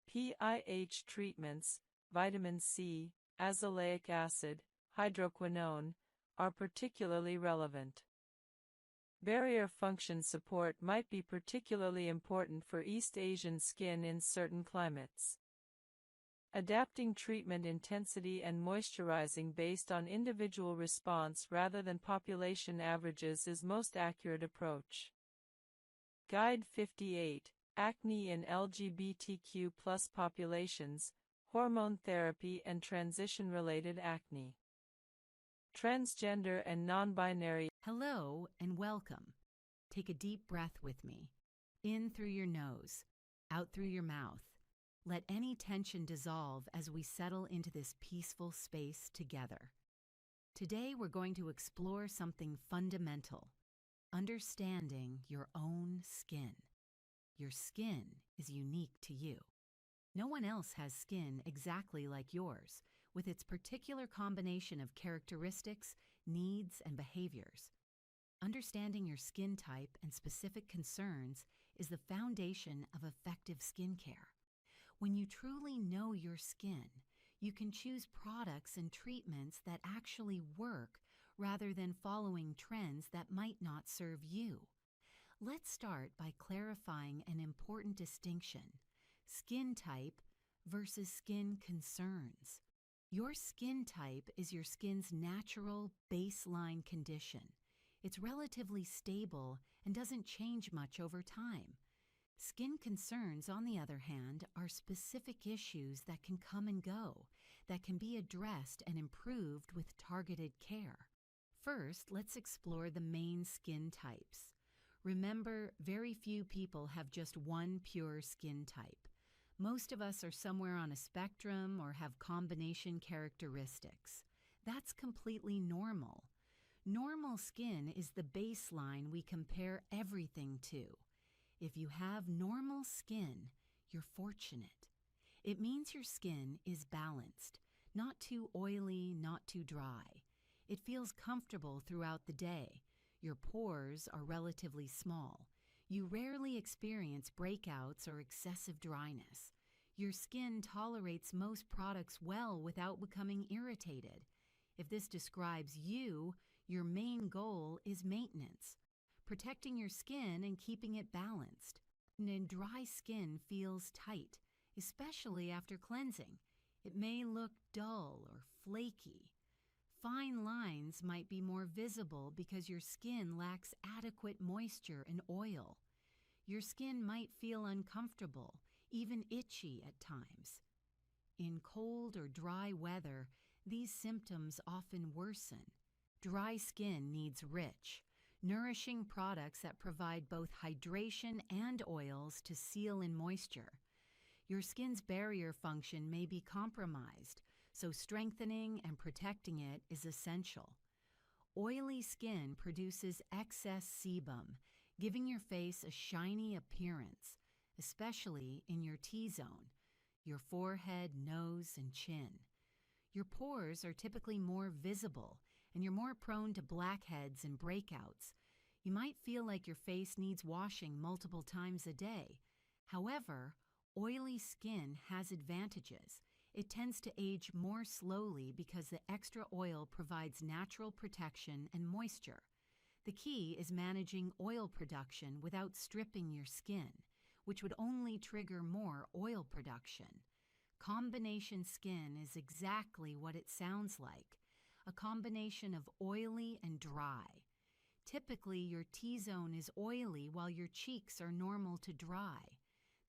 PIH treatments, vitamin C, azelaic acid, hydroquinone, are particularly relevant. Barrier function support might be particularly important for East Asian skin in certain climates. Adapting treatment intensity and moisturizing based on individual response rather than population averages is most accurate approach. Guide 58, Acne in LGBTQ+ populations, Hormone Therapy and Transition-Related Acne. Transgender and non-binary. Hello and welcome. Take a deep breath with me. In through your nose, out through your mouth. Let any tension dissolve as we settle into this peaceful space together. Today we're going to explore something fundamental: understanding your own skin. Your skin is unique to you. No one else has skin exactly like yours, with its particular combination of characteristics, needs, and behaviors. Understanding your skin type and specific concerns is the foundation of effective skincare. When you truly know your skin, you can choose products and treatments that actually work rather than following trends that might not serve you. Let's start by clarifying an important distinction: skin type versus skin concerns. Your skin type is your skin's natural baseline condition. It's relatively stable and doesn't change much over time. Skin concerns, on the other hand, are specific issues that can come and go, that can be addressed and improved with targeted care. First, let's explore the main skin types. Remember, very few people have just one pure skin type. Most of us are somewhere on a spectrum or have combination characteristics. That's completely normal. Normal skin is the baseline we compare everything to. If you have normal skin, you're fortunate. It means your skin is balanced, not too oily, not too dry. It feels comfortable throughout the day. Your pores are relatively small. You rarely experience breakouts or excessive dryness. Your skin tolerates most products well without becoming irritated. If this describes you, your main goal is maintenance, protecting your skin and keeping it balanced. And dry skin feels tight, especially after cleansing. It may look dull or flaky. Fine lines might be more visible because your skin lacks adequate moisture and oil. Your skin might feel uncomfortable, even itchy at times. In cold or dry weather, these symptoms often worsen. Dry skin needs rich, nourishing products that provide both hydration and oils to seal in moisture. Your skin's barrier function may be compromised, so strengthening and protecting it is essential. Oily skin produces excess sebum, giving your face a shiny appearance, especially in your T-zone, your forehead, nose, and chin. Your pores are typically more visible, and you're more prone to blackheads and breakouts. You might feel like your face needs washing multiple times a day. However, oily skin has advantages. It tends to age more slowly because the extra oil provides natural protection and moisture. The key is managing oil production without stripping your skin, which would only trigger more oil production. Combination skin is exactly what it sounds like, a combination of oily and dry. Typically, your T-zone is oily while your cheeks are normal to dry.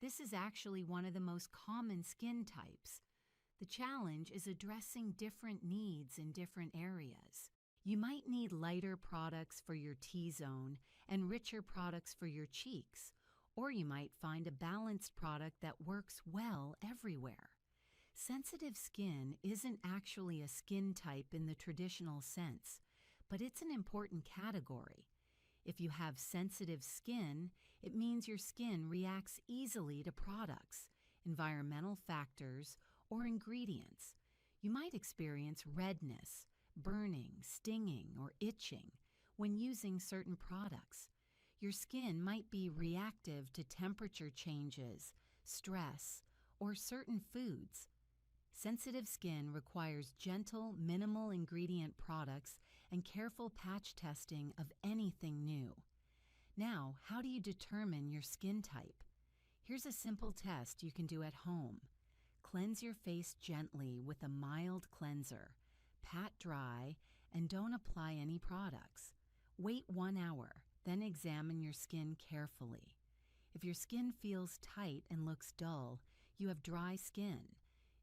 This is actually one of the most common skin types. The challenge is addressing different needs in different areas. You might need lighter products for your T-zone and richer products for your cheeks, or you might find a balanced product that works well everywhere. Sensitive skin isn't actually a skin type in the traditional sense, but it's an important category. If you have sensitive skin, it means your skin reacts easily to products, environmental factors, or ingredients. You might experience redness, burning, stinging, or itching when using certain products. Your skin might be reactive to temperature changes, stress, or certain foods. Sensitive skin requires gentle, minimal ingredient products and careful patch testing of anything new. Now, how do you determine your skin type? Here's a simple test you can do at home. Cleanse your face gently with a mild cleanser. Pat dry and don't apply any products. Wait 1 hour, then examine your skin carefully. If your skin feels tight and looks dull, you have dry skin.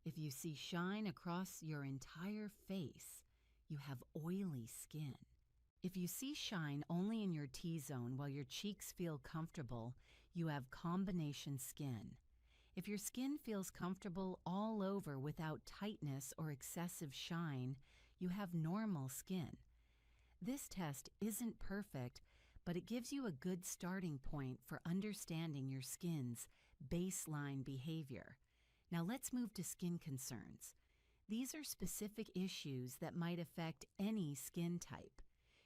If you see shine across your entire face, you have oily skin. If you see shine only in your T-zone while your cheeks feel comfortable, you have combination skin. If your skin feels comfortable all over without tightness or excessive shine, you have normal skin. This test isn't perfect, but it gives you a good starting point for understanding your skin's baseline behavior. Now let's move to skin concerns. These are specific issues that might affect any skin type.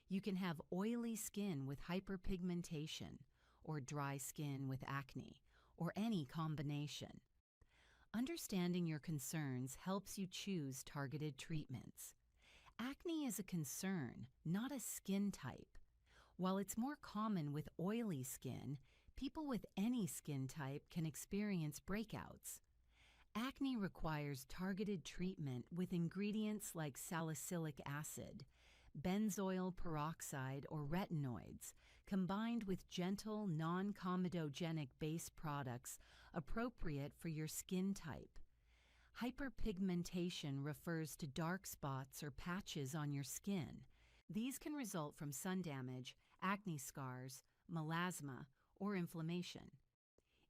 You can have oily skin with hyperpigmentation, or dry skin with acne, or any combination. Understanding your concerns helps you choose targeted treatments. Acne is a concern, not a skin type. While it's more common with oily skin, people with any skin type can experience breakouts. Acne requires targeted treatment with ingredients like salicylic acid, benzoyl peroxide, or retinoids, combined with gentle, non-comedogenic base products appropriate for your skin type. Hyperpigmentation refers to dark spots or patches on your skin. These can result from sun damage, acne scars, melasma, or inflammation.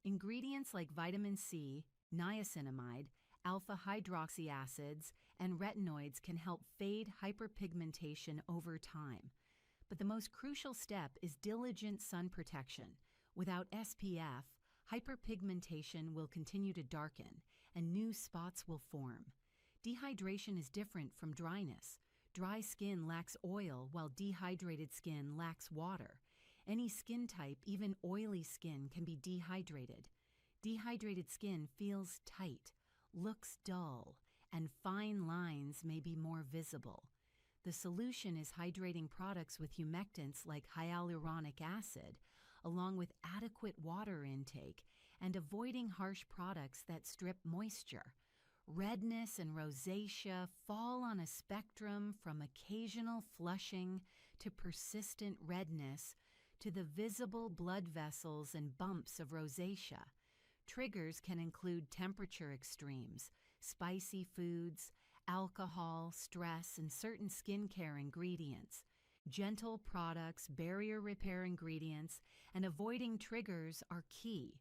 Ingredients like vitamin C, niacinamide, alpha-hydroxy acids, and retinoids can help fade hyperpigmentation over time. But the most crucial step is diligent sun protection. Without SPF, hyperpigmentation will continue to darken, and new spots will form. Dehydration is different from dryness. Dry skin lacks oil, while dehydrated skin lacks water. Any skin type, even oily skin, can be dehydrated. Dehydrated skin feels tight, looks dull, and fine lines may be more visible. The solution is hydrating products with humectants like hyaluronic acid, along with adequate water intake, and avoiding harsh products that strip moisture. Redness and rosacea fall on a spectrum from occasional flushing to persistent redness to the visible blood vessels and bumps of rosacea. Triggers can include temperature extremes, spicy foods, alcohol, stress, and certain skincare ingredients. Gentle products, barrier repair ingredients, and avoiding triggers are key.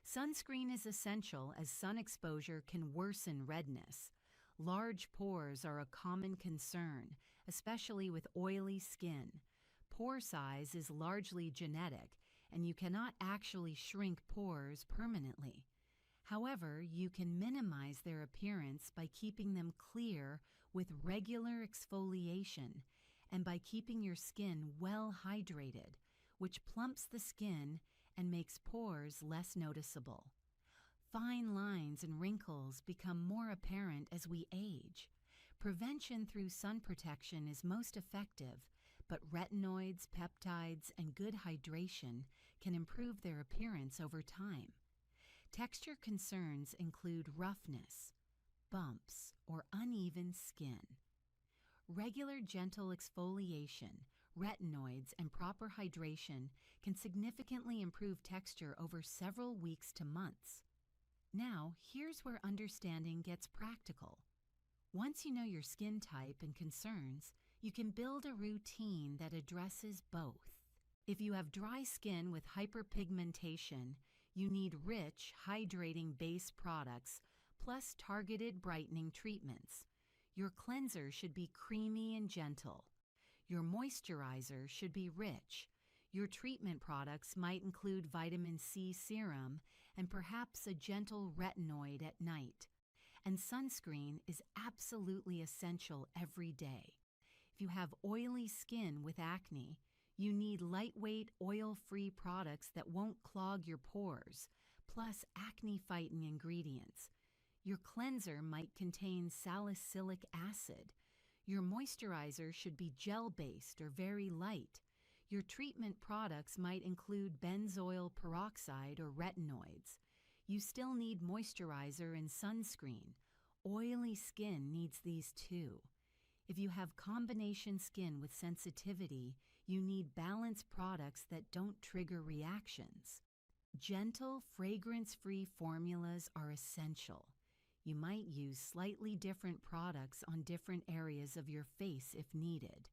Sunscreen is essential as sun exposure can worsen redness. Large pores are a common concern, especially with oily skin. Pore size is largely genetic, and you cannot actually shrink pores permanently. However, you can minimize their appearance by keeping them clear with regular exfoliation and by keeping your skin well hydrated, which plumps the skin and makes pores less noticeable. Fine lines and wrinkles become more apparent as we age. Prevention through sun protection is most effective, but retinoids, peptides, and good hydration can improve their appearance over time. Texture concerns include roughness, bumps, or uneven skin. Regular gentle exfoliation, retinoids, and proper hydration can significantly improve texture over several weeks to months. Now, here's where understanding gets practical. Once you know your skin type and concerns, you can build a routine that addresses both. If you have dry skin with hyperpigmentation, you need rich, hydrating base products plus targeted brightening treatments. Your cleanser should be creamy and gentle. Your moisturizer should be rich. Your treatment products might include vitamin C serum and perhaps a gentle retinoid at night. And sunscreen is absolutely essential every day. If you have oily skin with acne, you need lightweight, oil-free products that won't clog your pores, plus acne-fighting ingredients. Your cleanser might contain salicylic acid. Your moisturizer should be gel-based or very light. Your treatment products might include benzoyl peroxide or retinoids. You still need moisturizer and sunscreen. Oily skin needs these too. If you have combination skin with sensitivity, you need balanced products that don't trigger reactions. Gentle, fragrance-free formulas are essential. You might use slightly different products on different areas of your face if needed.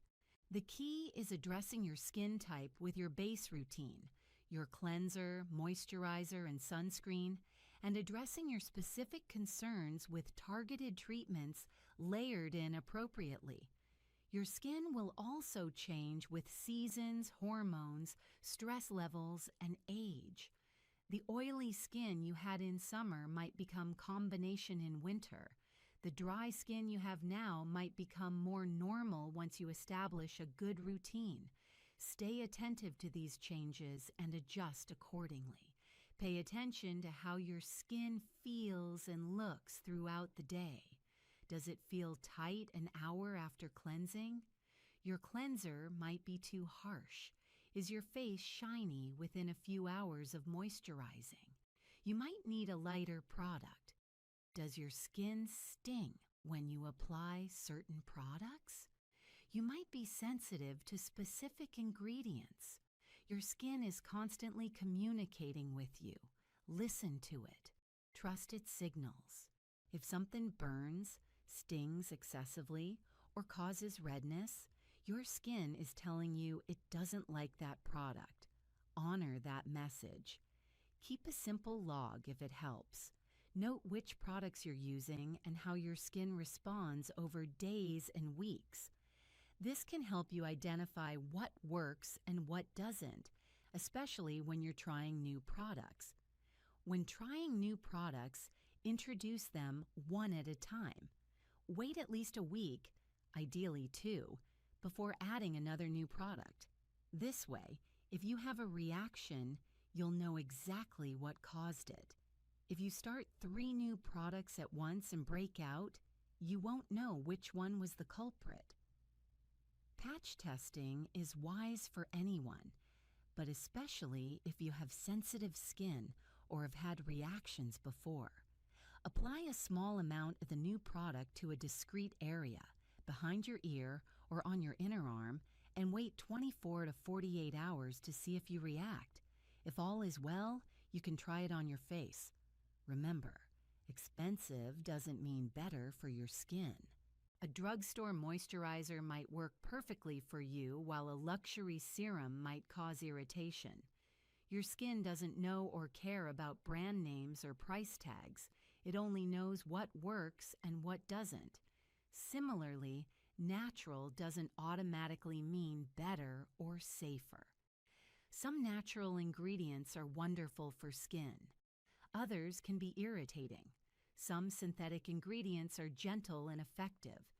The key is addressing your skin type with your base routine, your cleanser, moisturizer, and sunscreen, and addressing your specific concerns with targeted treatments layered in appropriately. Your skin will also change with seasons, hormones, stress levels, and age. The oily skin you had in summer might become combination in winter. The dry skin you have now might become more normal once you establish a good routine. Stay attentive to these changes and adjust accordingly. Pay attention to how your skin feels and looks throughout the day. Does it feel tight an hour after cleansing? Your cleanser might be too harsh. Is your face shiny within a few hours of moisturizing? You might need a lighter product. Does your skin sting when you apply certain products? You might be sensitive to specific ingredients. Your skin is constantly communicating with you. Listen to it. Trust its signals. If something burns, stings excessively, or causes redness, your skin is telling you it doesn't like that product. Honor that message. Keep a simple log if it helps. Note which products you're using and how your skin responds over days and weeks. This can help you identify what works and what doesn't, especially when you're trying new products. When trying new products, introduce them one at a time. Wait at least a week, ideally 2, before adding another new product. This way, if you have a reaction, you'll know exactly what caused it. If you start 3 new products at once and break out, you won't know which one was the culprit. Patch testing is wise for anyone, but especially if you have sensitive skin or have had reactions before. Apply a small amount of the new product to a discrete area, behind your ear or on your inner arm, and wait 24 to 48 hours to see if you react. If all is well, you can try it on your face. Remember, expensive doesn't mean better for your skin. A drugstore moisturizer might work perfectly for you, while a luxury serum might cause irritation. Your skin doesn't know or care about brand names or price tags. It only knows what works and what doesn't. Similarly, natural doesn't automatically mean better or safer. Some natural ingredients are wonderful for skin. Others can be irritating. Some synthetic ingredients are gentle and effective.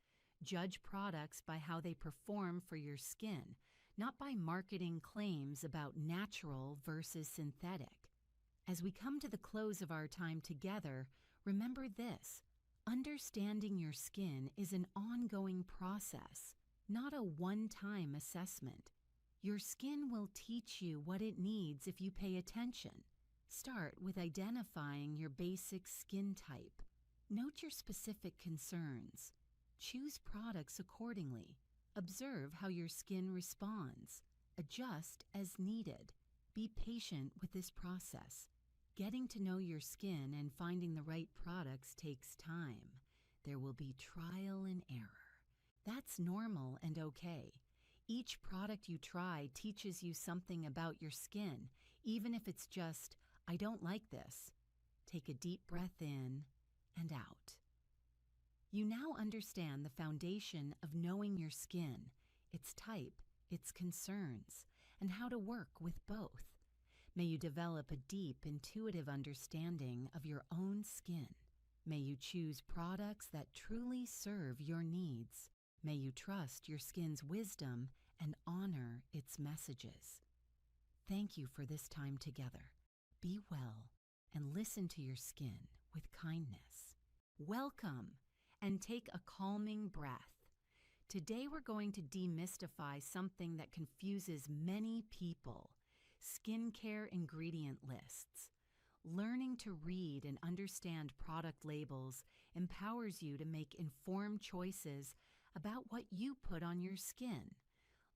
Judge products by how they perform for your skin, not by marketing claims about natural versus synthetic. As we come to the close of our time together, remember this: understanding your skin is an ongoing process, not a one-time assessment. Your skin will teach you what it needs if you pay attention. Start with identifying your basic skin type. Note your specific concerns. Choose products accordingly. Observe how your skin responds. Adjust as needed. Be patient with this process. Getting to know your skin and finding the right products takes time. There will be trial and error. That's normal and okay. Each product you try teaches you something about your skin, even if it's just, "I don't like this." Take a deep breath in and out. You now understand the foundation of knowing your skin, its type, its concerns, and how to work with both. May you develop a deep, intuitive understanding of your own skin. May you choose products that truly serve your needs. May you trust your skin's wisdom and honor its messages. Thank you for this time together. Be well and listen to your skin with kindness. Welcome, and take a calming breath. Today we're going to demystify something that confuses many people: skincare ingredient lists. Learning to read and understand product labels empowers you to make informed choices about what you put on your skin.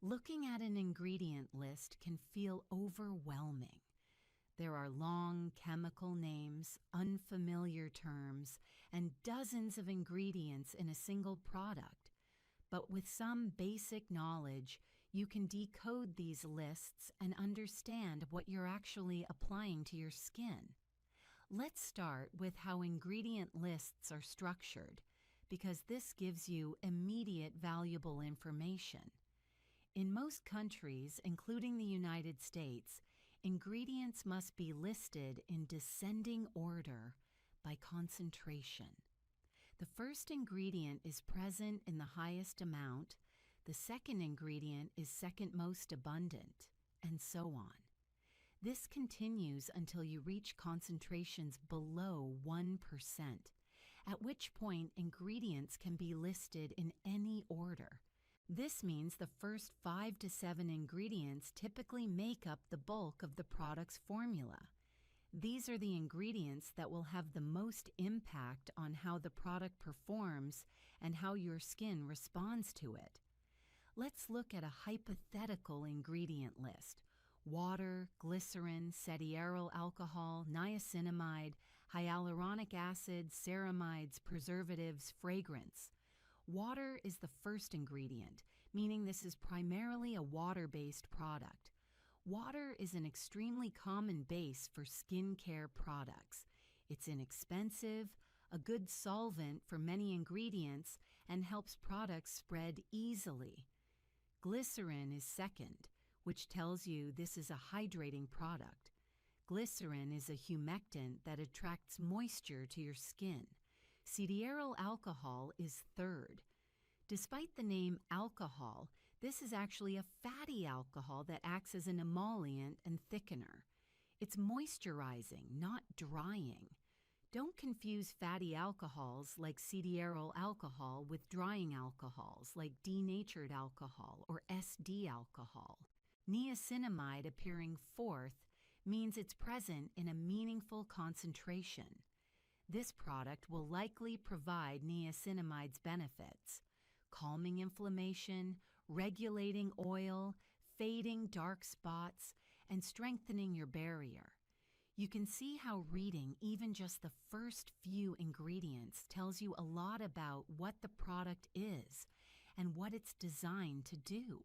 Looking at an ingredient list can feel overwhelming. There are long chemical names, unfamiliar terms, and dozens of ingredients in a single product. But with some basic knowledge, you can decode these lists and understand what you're actually applying to your skin. Let's start with how ingredient lists are structured, because this gives you immediate valuable information. In most countries, including the United States, ingredients must be listed in descending order by concentration. The first ingredient is present in the highest amount, the second ingredient is second most abundant, and so on. This continues until you reach concentrations below 1%, at which point ingredients can be listed in any order. This means the first 5 to 7 ingredients typically make up the bulk of the product's formula. These are the ingredients that will have the most impact on how the product performs and how your skin responds to it. Let's look at a hypothetical ingredient list: water, glycerin, cetearyl alcohol, niacinamide, hyaluronic acid, ceramides, preservatives, fragrance. Water is the first ingredient, meaning this is primarily a water-based product. Water is an extremely common base for skincare products. It's inexpensive, a good solvent for many ingredients, and helps products spread easily. Glycerin is second, which tells you this is a hydrating product. Glycerin is a humectant that attracts moisture to your skin. Cetearyl alcohol is third. Despite the name alcohol, this is actually a fatty alcohol that acts as an emollient and thickener. It's moisturizing, not drying. Don't confuse fatty alcohols like cetearyl alcohol with drying alcohols like denatured alcohol or SD alcohol. Niacinamide appearing fourth means it's present in a meaningful concentration. This product will likely provide niacinamide's benefits: calming inflammation, regulating oil, fading dark spots, and strengthening your barrier. You can see how reading even just the first few ingredients tells you a lot about what the product is and what it's designed to do.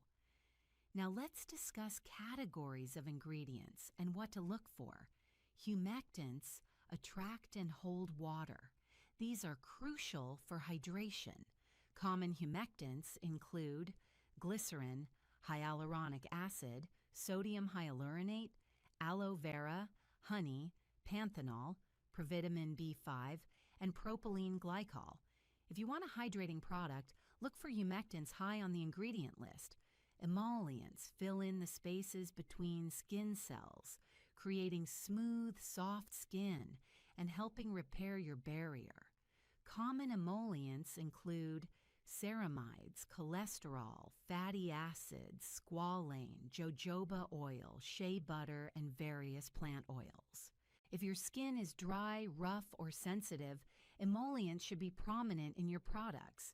Now let's discuss categories of ingredients and what to look for. Humectants attract and hold water. These are crucial for hydration. Common humectants include glycerin, hyaluronic acid, sodium hyaluronate, aloe vera, honey, panthenol, provitamin B5, and propylene glycol. If you want a hydrating product, Look for humectants high on the ingredient list. Emollients fill in the spaces between skin cells, creating smooth, soft skin and helping repair your barrier. Common emollients include ceramides, cholesterol, fatty acids, squalane, jojoba oil, shea butter, and various plant oils. If your skin is dry, rough, or sensitive, emollients should be prominent in your products.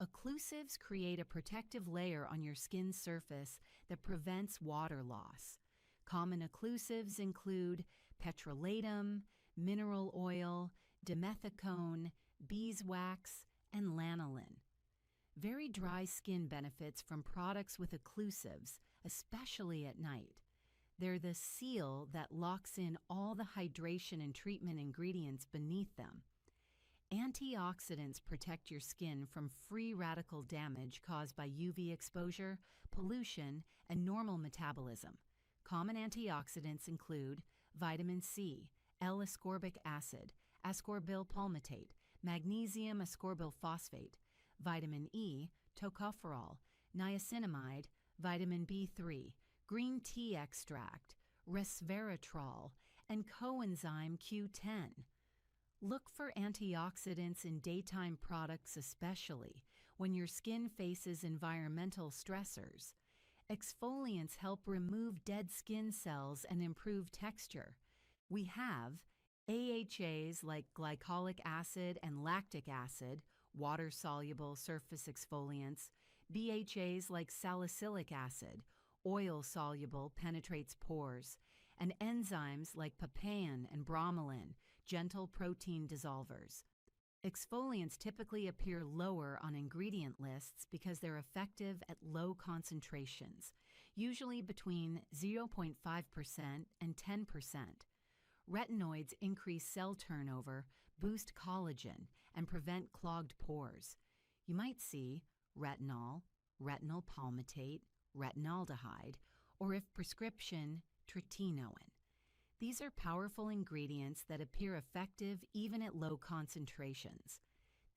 Occlusives create a protective layer on your skin's surface that prevents water loss. Common occlusives include petrolatum, mineral oil, dimethicone, beeswax, and lanolin. Very dry skin benefits from products with occlusives, especially at night. They're the seal that locks in all the hydration and treatment ingredients beneath them. Antioxidants protect your skin from free radical damage caused by UV exposure, pollution, and normal metabolism. Common antioxidants include vitamin C, L-ascorbic acid, ascorbyl palmitate, magnesium ascorbyl phosphate, vitamin E, tocopherol, niacinamide, vitamin B3, green tea extract, resveratrol, and coenzyme Q10. Look for antioxidants in daytime products, especially when your skin faces environmental stressors. Exfoliants help remove dead skin cells and improve texture. We have AHAs like glycolic acid and lactic acid, water-soluble surface exfoliants, BHAs like salicylic acid, oil-soluble, penetrates pores, and enzymes like papain and bromelain, gentle protein dissolvers. Exfoliants typically appear lower on ingredient lists because they're effective at low concentrations, usually between 0.5% and 10%. Retinoids increase cell turnover, boost collagen, and prevent clogged pores. You might see retinol, retinol palmitate, retinaldehyde, or if prescription, tretinoin. These are powerful ingredients that appear effective even at low concentrations.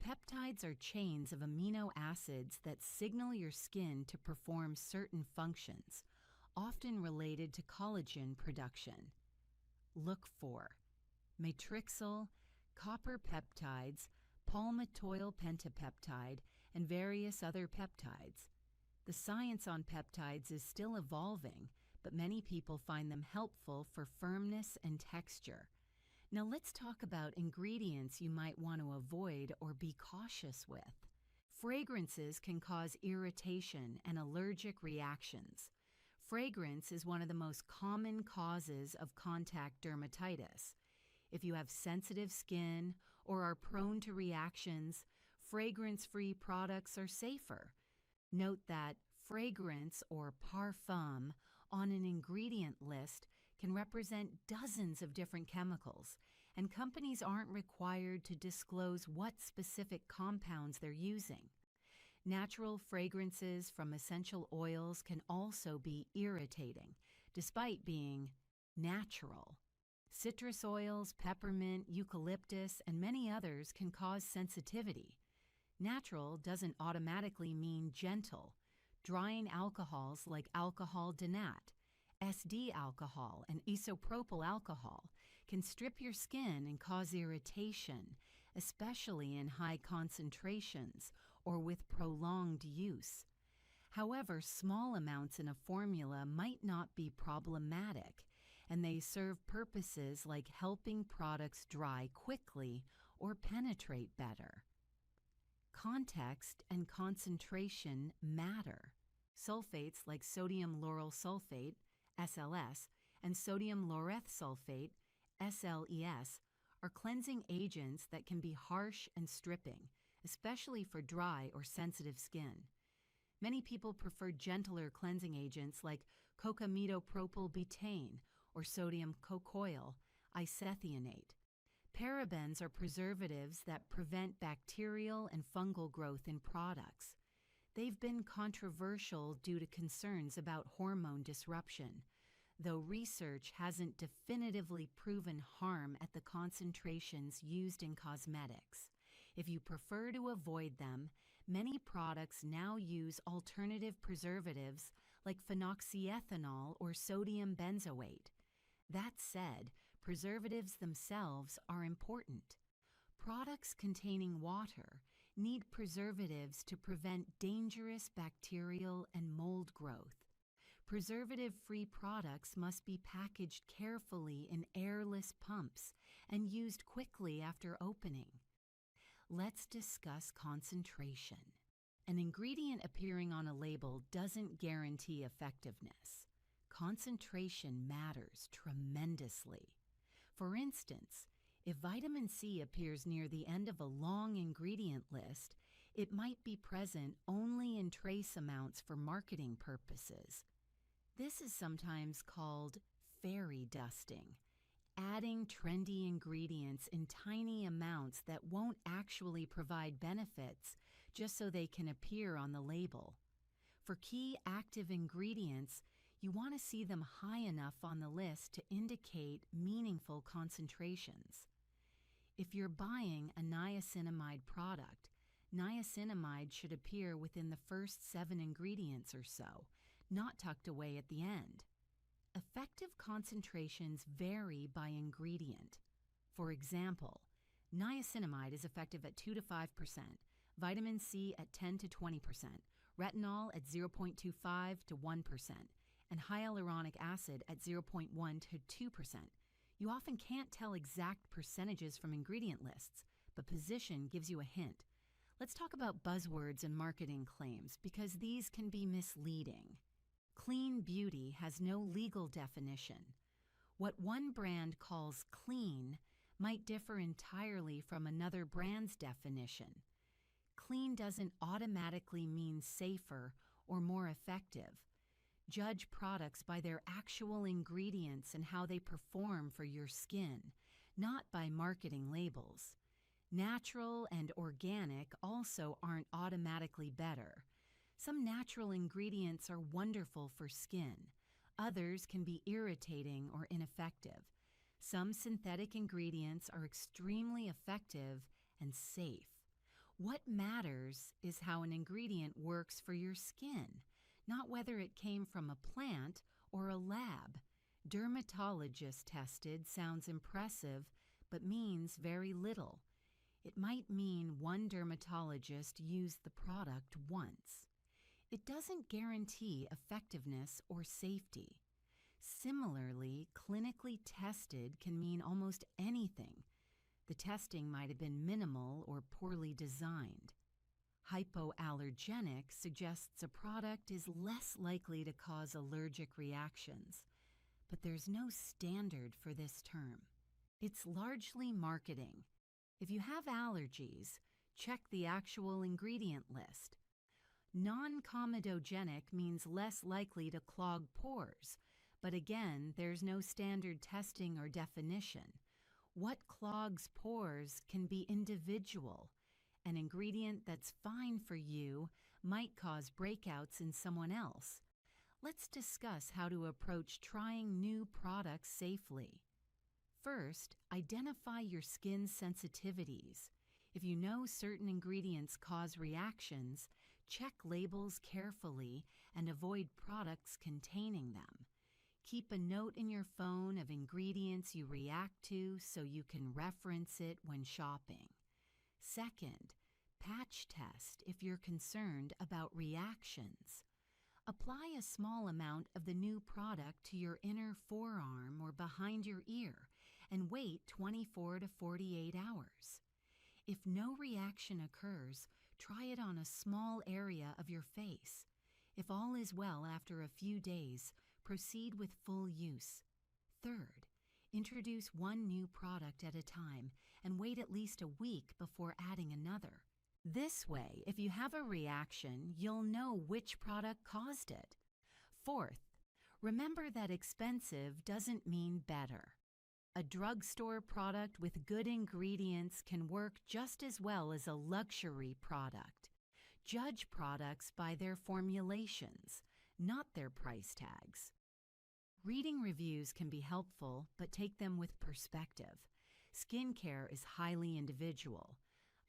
Peptides are chains of amino acids that signal your skin to perform certain functions, often related to collagen production. Look for matrixyl, copper peptides, palmitoyl pentapeptide, and various other peptides. The science on peptides is still evolving, but many people find them helpful for firmness and texture. Now let's talk about ingredients you might want to avoid or be cautious with. Fragrances can cause irritation and allergic reactions. Fragrance is one of the most common causes of contact dermatitis. If you have sensitive skin or are prone to reactions, fragrance-free products are safer. Note that fragrance or parfum on an ingredient list can represent dozens of different chemicals, and companies aren't required to disclose what specific compounds they're using. Natural fragrances from essential oils can also be irritating, despite being natural. Citrus oils, peppermint, eucalyptus, and many others can cause sensitivity. Natural doesn't automatically mean gentle. Drying alcohols like alcohol denat, SD alcohol, and isopropyl alcohol can strip your skin and cause irritation, especially in high concentrations or with prolonged use. However, small amounts in a formula might not be problematic, and they serve purposes like helping products dry quickly or penetrate better. Context and concentration matter. Sulfates like sodium lauryl sulfate, SLS, and sodium laureth sulfate, SLES, are cleansing agents that can be harsh and stripping, especially for dry or sensitive skin. Many people prefer gentler cleansing agents like cocamidopropyl betaine or sodium cocoyl, isethionate. Parabens are preservatives that prevent bacterial and fungal growth in products. They've been controversial due to concerns about hormone disruption, though research hasn't definitively proven harm at the concentrations used in cosmetics. If you prefer to avoid them, many products now use alternative preservatives like phenoxyethanol or sodium benzoate. That said, preservatives themselves are important. Products containing water need preservatives to prevent dangerous bacterial and mold growth. Preservative-free products must be packaged carefully in airless pumps and used quickly after opening. Let's discuss concentration. An ingredient appearing on a label doesn't guarantee effectiveness. Concentration matters tremendously. For instance, if vitamin C appears near the end of a long ingredient list, it might be present only in trace amounts for marketing purposes. This is sometimes called fairy dusting, adding trendy ingredients in tiny amounts that won't actually provide benefits just so they can appear on the label. For key active ingredients, you want to see them high enough on the list to indicate meaningful concentrations. If you're buying a niacinamide product, niacinamide should appear within the first 7 ingredients or so, not tucked away at the end. Effective concentrations vary by ingredient. For example, niacinamide is effective at 2 to 5%, vitamin C at 10 to 20%, retinol at 0.25 to 1%, and hyaluronic acid at 0.1 to 2%. You often can't tell exact percentages from ingredient lists, but position gives you a hint. Let's talk about buzzwords and marketing claims because these can be misleading. Clean beauty has no legal definition. What one brand calls clean might differ entirely from another brand's definition. Clean doesn't automatically mean safer or more effective. Judge products by their actual ingredients and how they perform for your skin, not by marketing labels. Natural and organic also aren't automatically better. Some natural ingredients are wonderful for skin. Others can be irritating or ineffective. Some synthetic ingredients are extremely effective and safe. What matters is how an ingredient works for your skin, not whether it came from a plant or a lab. Dermatologist tested sounds impressive, but means very little. It might mean one dermatologist used the product once. It doesn't guarantee effectiveness or safety. Similarly, clinically tested can mean almost anything. The testing might have been minimal or poorly designed. Hypoallergenic suggests a product is less likely to cause allergic reactions, but there's no standard for this term. It's largely marketing. If you have allergies, check the actual ingredient list. Non-comedogenic means less likely to clog pores, but again, there's no standard testing or definition. What clogs pores can be individual. An ingredient that's fine for you might cause breakouts in someone else. Let's discuss how to approach trying new products safely. First, identify your skin's sensitivities. If you know certain ingredients cause reactions, check labels carefully and avoid products containing them. Keep a note in your phone of ingredients you react to so you can reference it when shopping. Second, patch test if you're concerned about reactions. Apply a small amount of the new product to your inner forearm or behind your ear and wait 24 to 48 hours. If no reaction occurs, try it on a small area of your face. If all is well after a few days, proceed with full use. Third, introduce one new product at a time and wait at least a week before adding another. This way, if you have a reaction, you'll know which product caused it. Fourth, remember that expensive doesn't mean better. A drugstore product with good ingredients can work just as well as a luxury product. Judge products by their formulations, not their price tags. Reading reviews can be helpful, but take them with perspective. Skincare is highly individual.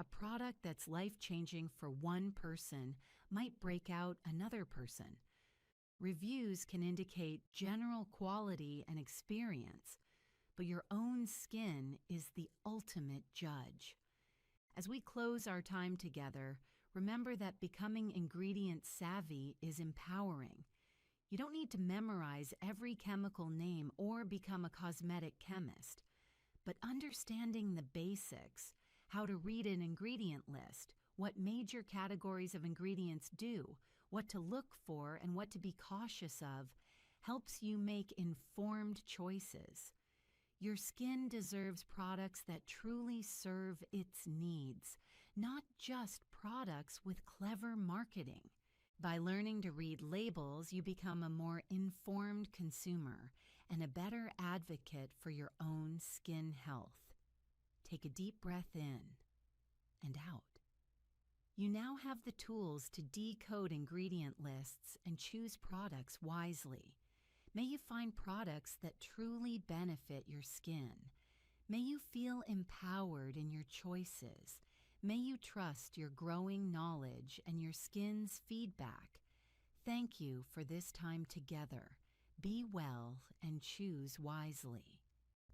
A product that's life-changing for one person might break out another person. Reviews can indicate general quality and experience, but your own skin is the ultimate judge. As we close our time together, remember that becoming ingredient savvy is empowering. You don't need to memorize every chemical name or become a cosmetic chemist, but understanding the basics, how to read an ingredient list, what major categories of ingredients do, what to look for, and what to be cautious of, helps you make informed choices. Your skin deserves products that truly serve its needs, not just products with clever marketing. By learning to read labels, you become a more informed consumer and a better advocate for your own skin health. Take a deep breath in and out. You now have the tools to decode ingredient lists and choose products wisely. May you find products that truly benefit your skin. May you feel empowered in your choices. May you trust your growing knowledge and your skin's feedback. Thank you for this time together. Be well and choose wisely.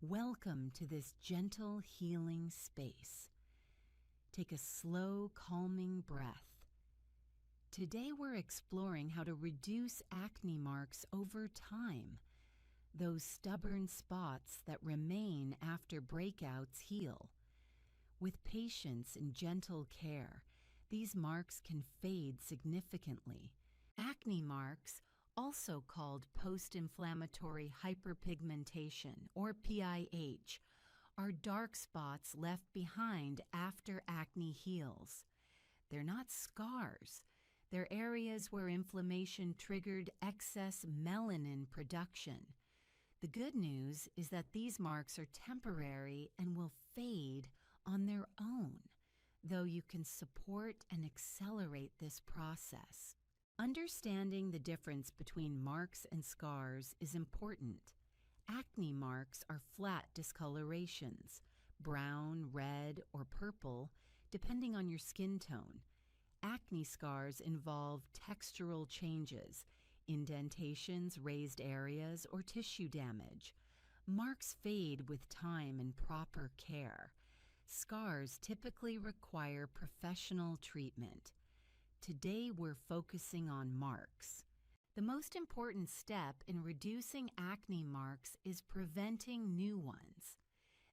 Welcome to this gentle healing space. Take a slow, calming breath. Today we're exploring how to reduce acne marks over time, those stubborn spots that remain after breakouts heal. With patience and gentle care, these marks can fade significantly. Acne marks, also called post-inflammatory hyperpigmentation or PIH, are dark spots left behind after acne heals. They're not scars. They're areas where inflammation triggered excess melanin production. The good news is that these marks are temporary and will fade on their own, though you can support and accelerate this process. Understanding the difference between marks and scars is important. Acne marks are flat discolorations, brown, red, or purple, depending on your skin tone. Acne scars involve textural changes, indentations, raised areas, or tissue damage. Marks fade with time and proper care. Scars typically require professional treatment. Today we're focusing on marks. The most important step in reducing acne marks is preventing new ones.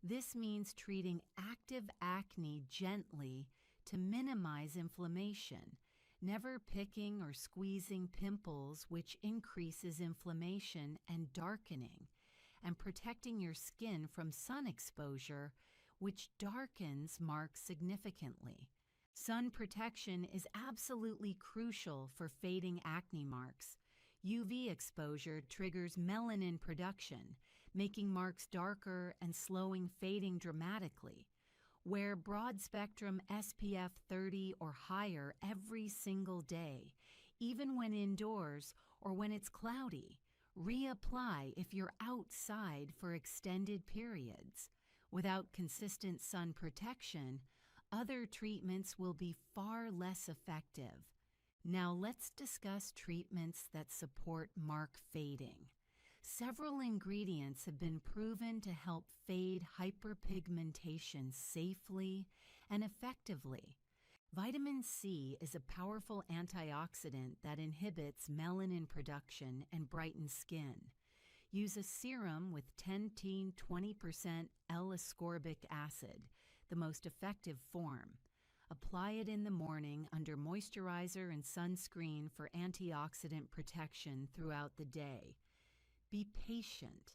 This means treating active acne gently to minimize inflammation, never picking or squeezing pimples, which increases inflammation and darkening, and protecting your skin from sun exposure, which darkens marks significantly. Sun protection is absolutely crucial for fading acne marks. UV exposure triggers melanin production, making marks darker and slowing fading dramatically. Wear broad-spectrum SPF 30 or higher every single day, even when indoors or when it's cloudy. Reapply if you're outside for extended periods. Without consistent sun protection, other treatments will be far less effective. Now let's discuss treatments that support mark fading. Several ingredients have been proven to help fade hyperpigmentation safely and effectively. Vitamin C is a powerful antioxidant that inhibits melanin production and brightens skin. Use a serum with 10–20% L-ascorbic acid, the most effective form. Apply it in the morning under moisturizer and sunscreen for antioxidant protection throughout the day. Be patient.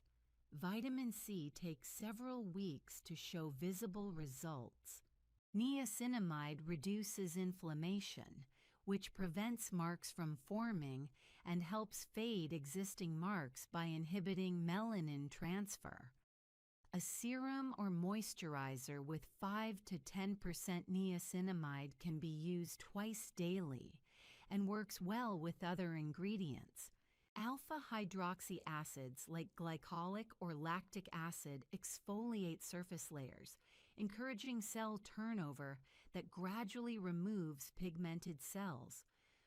Vitamin C takes several weeks to show visible results. Niacinamide reduces inflammation, which prevents marks from forming and helps fade existing marks by inhibiting melanin transfer. A serum or moisturizer with 5–10% niacinamide can be used twice daily and works well with other ingredients. Alpha-hydroxy acids like glycolic or lactic acid exfoliate surface layers, encouraging cell turnover that gradually removes pigmented cells.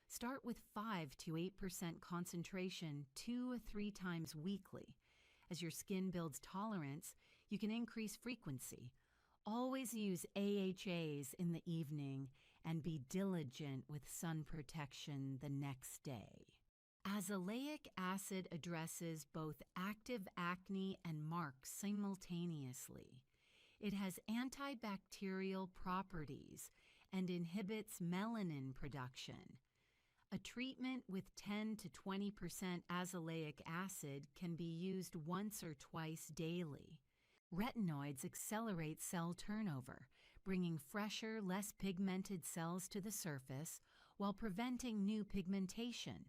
Start with 5 to 8% concentration 2 or 3 times weekly. As your skin builds tolerance, you can increase frequency. Always use AHAs in the evening and be diligent with sun protection the next day. Azelaic acid addresses both active acne and marks simultaneously. It has antibacterial properties and inhibits melanin production. A treatment with 10 to 20% azelaic acid can be used once or twice daily. Retinoids accelerate cell turnover, bringing fresher, less pigmented cells to the surface while preventing new pigmentation.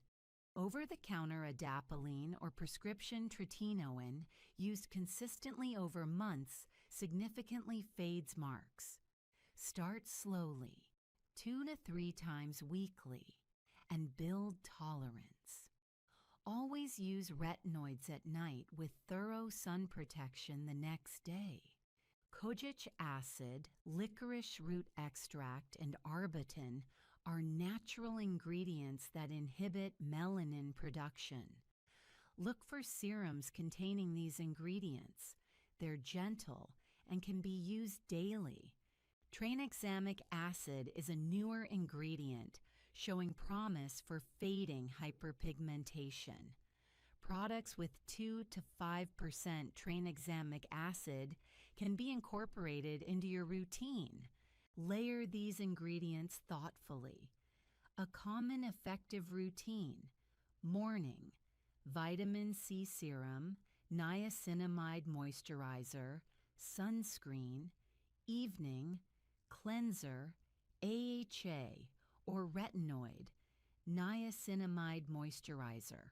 Over-the-counter adapalene or prescription tretinoin used consistently over months significantly fades marks. Start slowly, 2 to 3 times weekly, and build tolerance. Always use retinoids at night with thorough sun protection the next day. Kojic acid, licorice root extract, and arbutin are natural ingredients that inhibit melanin production. Look for serums containing these ingredients. They're gentle and can be used daily. Tranexamic acid is a newer ingredient showing promise for fading hyperpigmentation. Products with 2 to 5% tranexamic acid can be incorporated into your routine. Layer these ingredients thoughtfully. A common effective routine: morning, vitamin C serum, niacinamide moisturizer, sunscreen; evening, cleanser, AHA or retinoid, niacinamide moisturizer.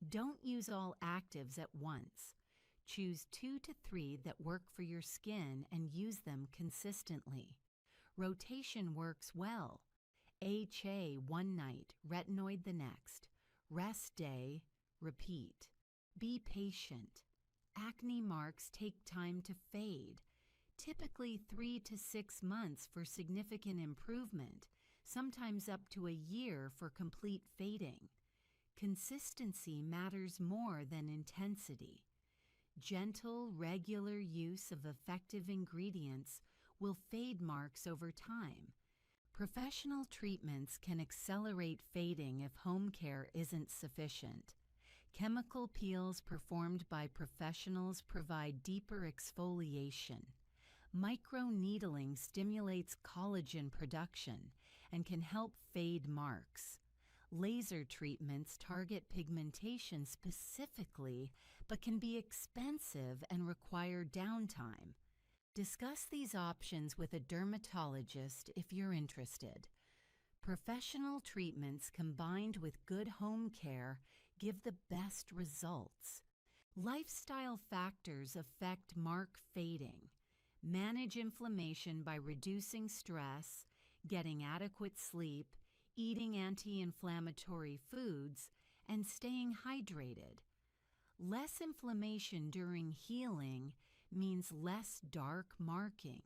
Don't use all actives at once. Choose 2 to 3 that work for your skin and use them consistently. Rotation works well. AHA one night, retinoid the next. Rest day, repeat. Be patient. Acne marks take time to fade. Typically 3 to 6 months for significant improvement, sometimes up to a year for complete fading. Consistency matters more than intensity. Gentle, regular use of effective ingredients will fade marks over time. Professional treatments can accelerate fading if home care isn't sufficient. Chemical peels performed by professionals provide deeper exfoliation. Microneedling stimulates collagen production and can help fade marks. Laser treatments target pigmentation specifically, but can be expensive and require downtime. Discuss these options with a dermatologist if you're interested. Professional treatments combined with good home care give the best results. Lifestyle factors affect mark fading. Manage inflammation by reducing stress, getting adequate sleep, eating anti-inflammatory foods, and staying hydrated. Less inflammation during healing means less dark marking.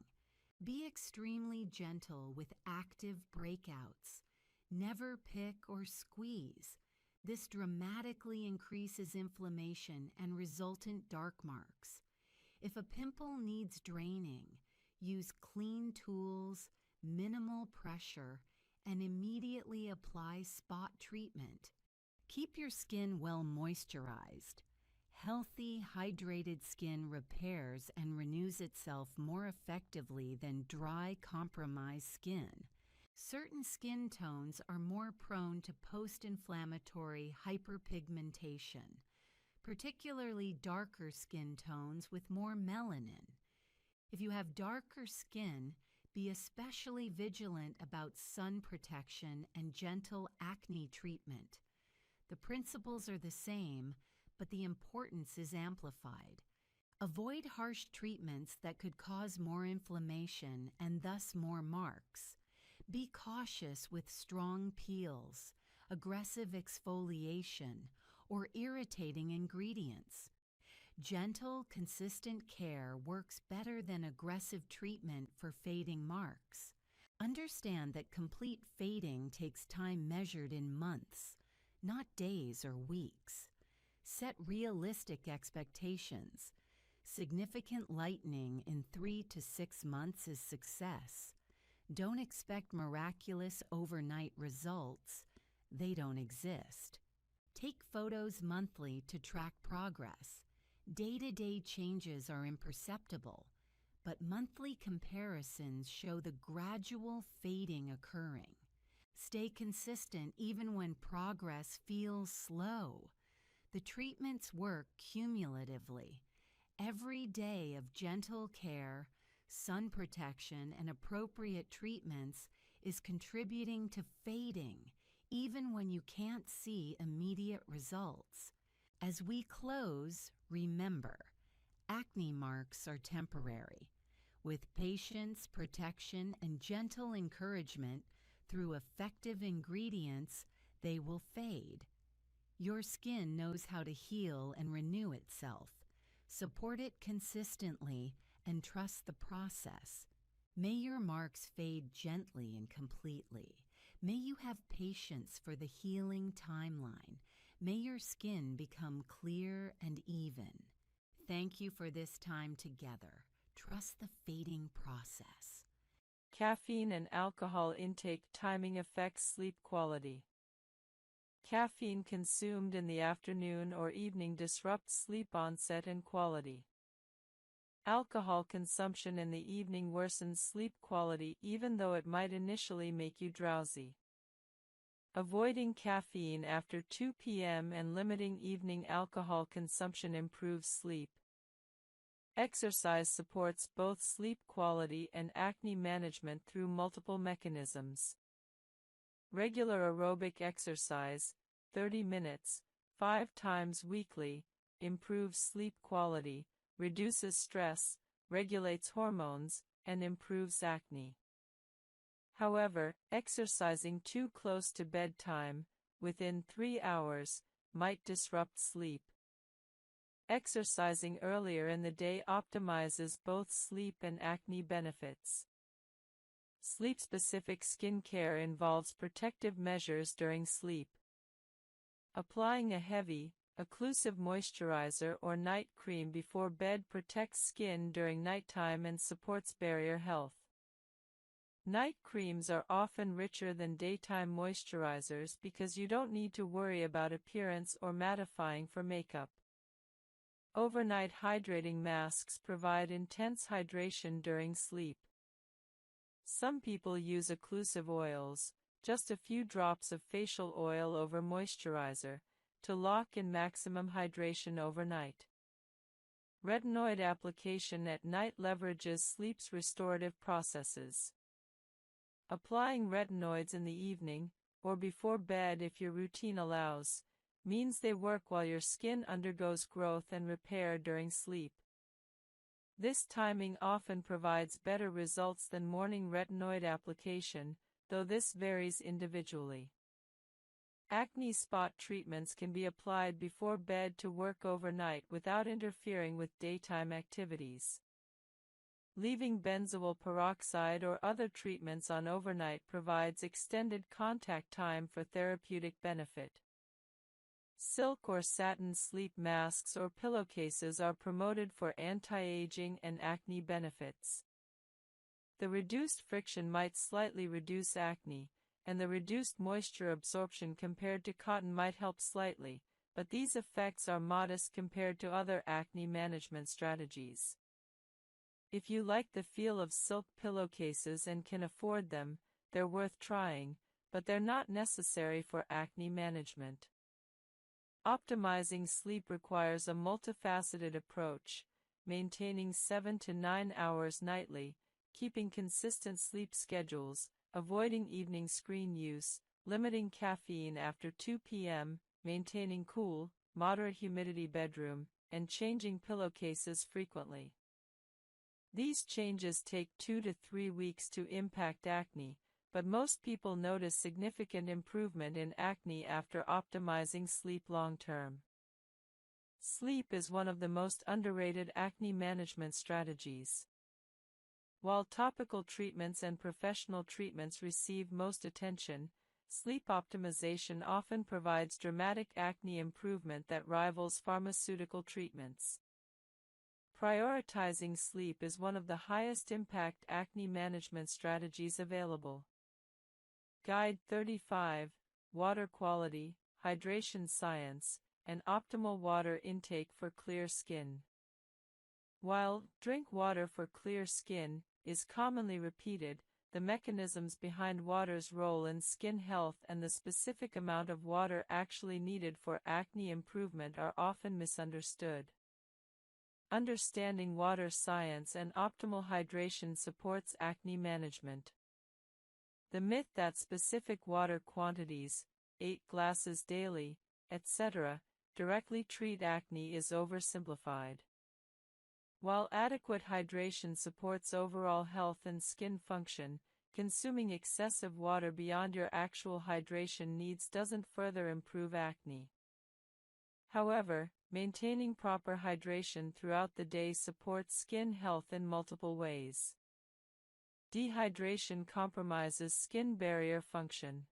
Be extremely gentle with active breakouts. Never pick or squeeze. This dramatically increases inflammation and resultant dark marks. If a pimple needs draining, use clean tools, minimal pressure, and immediately apply spot treatment. Keep your skin well moisturized. Healthy, hydrated skin repairs and renews itself more effectively than dry, compromised skin. Certain skin tones are more prone to post-inflammatory hyperpigmentation, particularly darker skin tones with more melanin. If you have darker skin, be especially vigilant about sun protection and gentle acne treatment. The principles are the same, but the importance is amplified. Avoid harsh treatments that could cause more inflammation and thus more marks. Be cautious with strong peels, aggressive exfoliation, or irritating ingredients. Gentle, consistent care works better than aggressive treatment for fading marks. Understand that complete fading takes time measured in months, not days or weeks. Set realistic expectations. Significant lightening in 3 to 6 months is success. Don't expect miraculous overnight results. They don't exist. Take photos monthly to track progress. Day-to-day changes are imperceptible, but monthly comparisons show the gradual fading occurring. Stay consistent even when progress feels slow. The treatments work cumulatively. Every day of gentle care, sun protection, and appropriate treatments is contributing to fading, even when you can't see immediate results. As we close, remember, acne marks are temporary. With patience, protection, and gentle encouragement through effective ingredients, they will fade. Your skin knows how to heal and renew itself. Support it consistently and trust the process. May your marks fade gently and completely. May you have patience for the healing timeline. May your skin become clear and even. Thank you for this time together. Trust the fading process. Caffeine and alcohol intake timing affects sleep quality. Caffeine consumed in the afternoon or evening disrupts sleep onset and quality. Alcohol consumption in the evening worsens sleep quality even though it might initially make you drowsy. Avoiding caffeine after 2 p.m. and limiting evening alcohol consumption improves sleep. Exercise supports both sleep quality and acne management through multiple mechanisms. Regular aerobic exercise, 30 minutes, 5 times weekly, improves sleep quality, reduces stress, regulates hormones, and improves acne. However, exercising too close to bedtime, within 3 hours, might disrupt sleep. Exercising earlier in the day optimizes both sleep and acne benefits. Sleep-specific skincare involves protective measures during sleep. Applying a heavy, occlusive moisturizer or night cream before bed protects skin during nighttime and supports barrier health. Night creams are often richer than daytime moisturizers because you don't need to worry about appearance or mattifying for makeup. Overnight hydrating masks provide intense hydration during sleep. Some people use occlusive oils, just a few drops of facial oil over moisturizer, to lock in maximum hydration overnight. Retinoid application at night leverages sleep's restorative processes. Applying retinoids in the evening, or before bed if your routine allows, means they work while your skin undergoes growth and repair during sleep. This timing often provides better results than morning retinoid application, though this varies individually. Acne spot treatments can be applied before bed to work overnight without interfering with daytime activities. Leaving benzoyl peroxide or other treatments on overnight provides extended contact time for therapeutic benefit. Silk or satin sleep masks or pillowcases are promoted for anti-aging and acne benefits. The reduced friction might slightly reduce acne, and the reduced moisture absorption compared to cotton might help slightly, but these effects are modest compared to other acne management strategies. If you like the feel of silk pillowcases and can afford them, they're worth trying, but they're not necessary for acne management. Optimizing sleep requires a multifaceted approach, maintaining 7 to 9 hours nightly, keeping consistent sleep schedules, avoiding evening screen use, limiting caffeine after 2 p.m., maintaining cool, moderate humidity bedroom, and changing pillowcases frequently. These changes take 2 to 3 weeks to impact acne, but most people notice significant improvement in acne after optimizing sleep long-term. Sleep is one of the most underrated acne management strategies. While topical treatments and professional treatments receive most attention, sleep optimization often provides dramatic acne improvement that rivals pharmaceutical treatments. Prioritizing sleep is one of the highest impact acne management strategies available. Guide 35, Water Quality, Hydration Science, and Optimal Water Intake for Clear Skin. While "drink water for clear skin" is commonly repeated, the mechanisms behind water's role in skin health and the specific amount of water actually needed for acne improvement are often misunderstood. Understanding water science and optimal hydration supports acne management. The myth that specific water quantities, 8 glasses daily, etc., directly treat acne is oversimplified. While adequate hydration supports overall health and skin function, consuming excessive water beyond your actual hydration needs doesn't further improve acne. However, maintaining proper hydration throughout the day supports skin health in multiple ways. Dehydration compromises skin barrier function.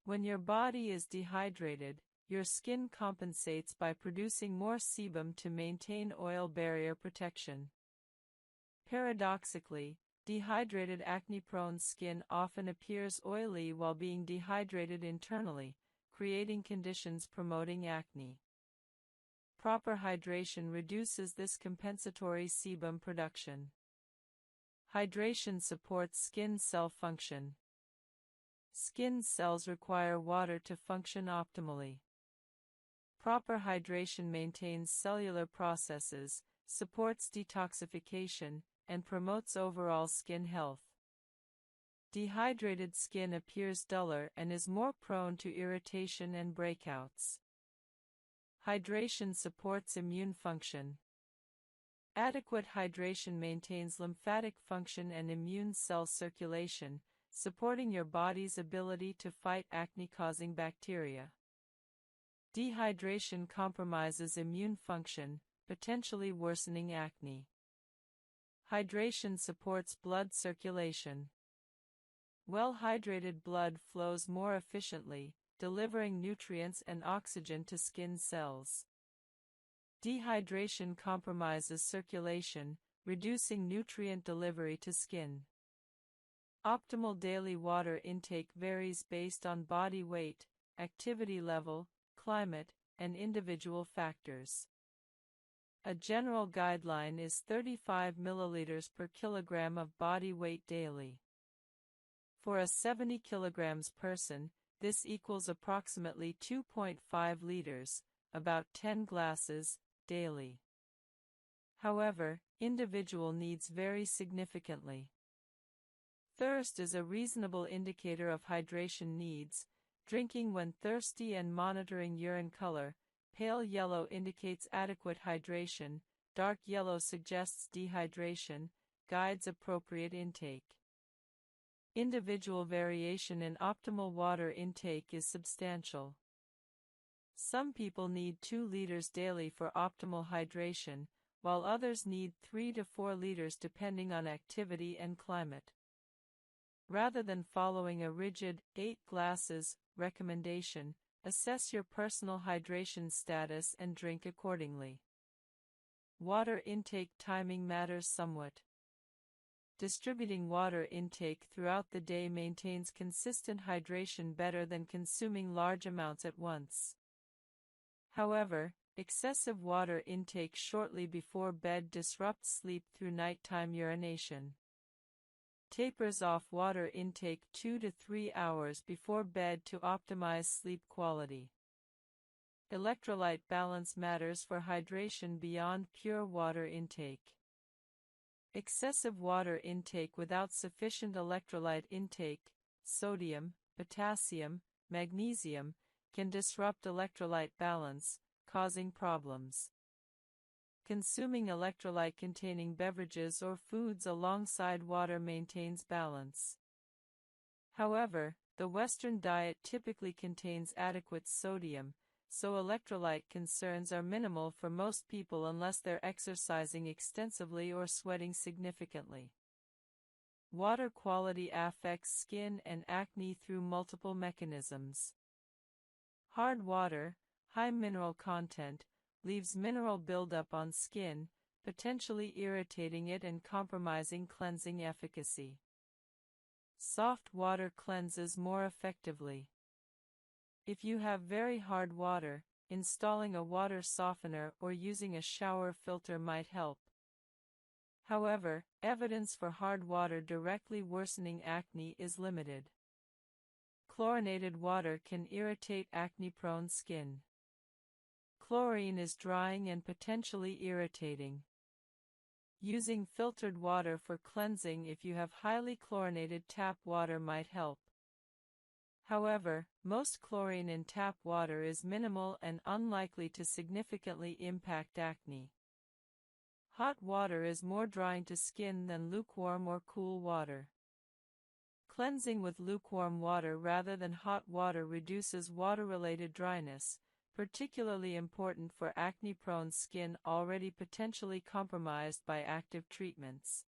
When your body is dehydrated, your skin compensates by producing more sebum to maintain oil barrier protection. Paradoxically, dehydrated acne-prone skin often appears oily while being dehydrated internally, creating conditions promoting acne. Proper hydration reduces this compensatory sebum production. Hydration supports skin cell function. Skin cells require water to function optimally. Proper hydration maintains cellular processes, supports detoxification, and promotes overall skin health. Dehydrated skin appears duller and is more prone to irritation and breakouts. Hydration supports immune function. Adequate hydration maintains lymphatic function and immune cell circulation, supporting your body's ability to fight acne-causing bacteria. Dehydration compromises immune function, potentially worsening acne. Hydration supports blood circulation. Well-hydrated blood flows more efficiently, delivering nutrients and oxygen to skin cells. Dehydration compromises circulation, reducing nutrient delivery to skin. Optimal daily water intake varies based on body weight, activity level, climate, and individual factors. A general guideline is 35 milliliters per kilogram of body weight daily. For a 70 kilograms person, this equals approximately 2.5 liters, about 10 glasses, daily. However, individual needs vary significantly. Thirst is a reasonable indicator of hydration needs. Drinking when thirsty and monitoring urine color. Pale yellow indicates adequate hydration, dark yellow suggests dehydration, guides appropriate intake. Individual variation in optimal water intake is substantial. Some people need 2 liters daily for optimal hydration, while others need 3 to 4 liters depending on activity and climate. Rather than following a rigid 8 glasses recommendation, assess your personal hydration status and drink accordingly. Water intake timing matters somewhat. Distributing water intake throughout the day maintains consistent hydration better than consuming large amounts at once. However, excessive water intake shortly before bed disrupts sleep through nighttime urination. Tapers off water intake 2 to 3 hours before bed to optimize sleep quality. Electrolyte balance matters for hydration beyond pure water intake. Excessive water intake without sufficient electrolyte intake, sodium, potassium, magnesium, can disrupt electrolyte balance, causing problems. Consuming electrolyte-containing beverages or foods alongside water maintains balance. However, the Western diet typically contains adequate sodium, so electrolyte concerns are minimal for most people unless they're exercising extensively or sweating significantly. water quality affects skin and acne through multiple mechanisms. Hard water, high mineral content, leaves mineral buildup on skin, potentially irritating it and compromising cleansing efficacy. Soft water cleanses more effectively. If you have very hard water, installing a water softener or using a shower filter might help. However, evidence for hard water directly worsening acne is limited. Chlorinated water can irritate acne-prone skin. Chlorine is drying and potentially irritating. Using filtered water for cleansing if you have highly chlorinated tap water might help. However, most chlorine in tap water is minimal and unlikely to significantly impact acne. Hot water is more drying to skin than lukewarm or cool water. Cleansing with lukewarm water rather than hot water reduces water-related dryness, particularly important for acne-prone skin already potentially compromised by active treatments.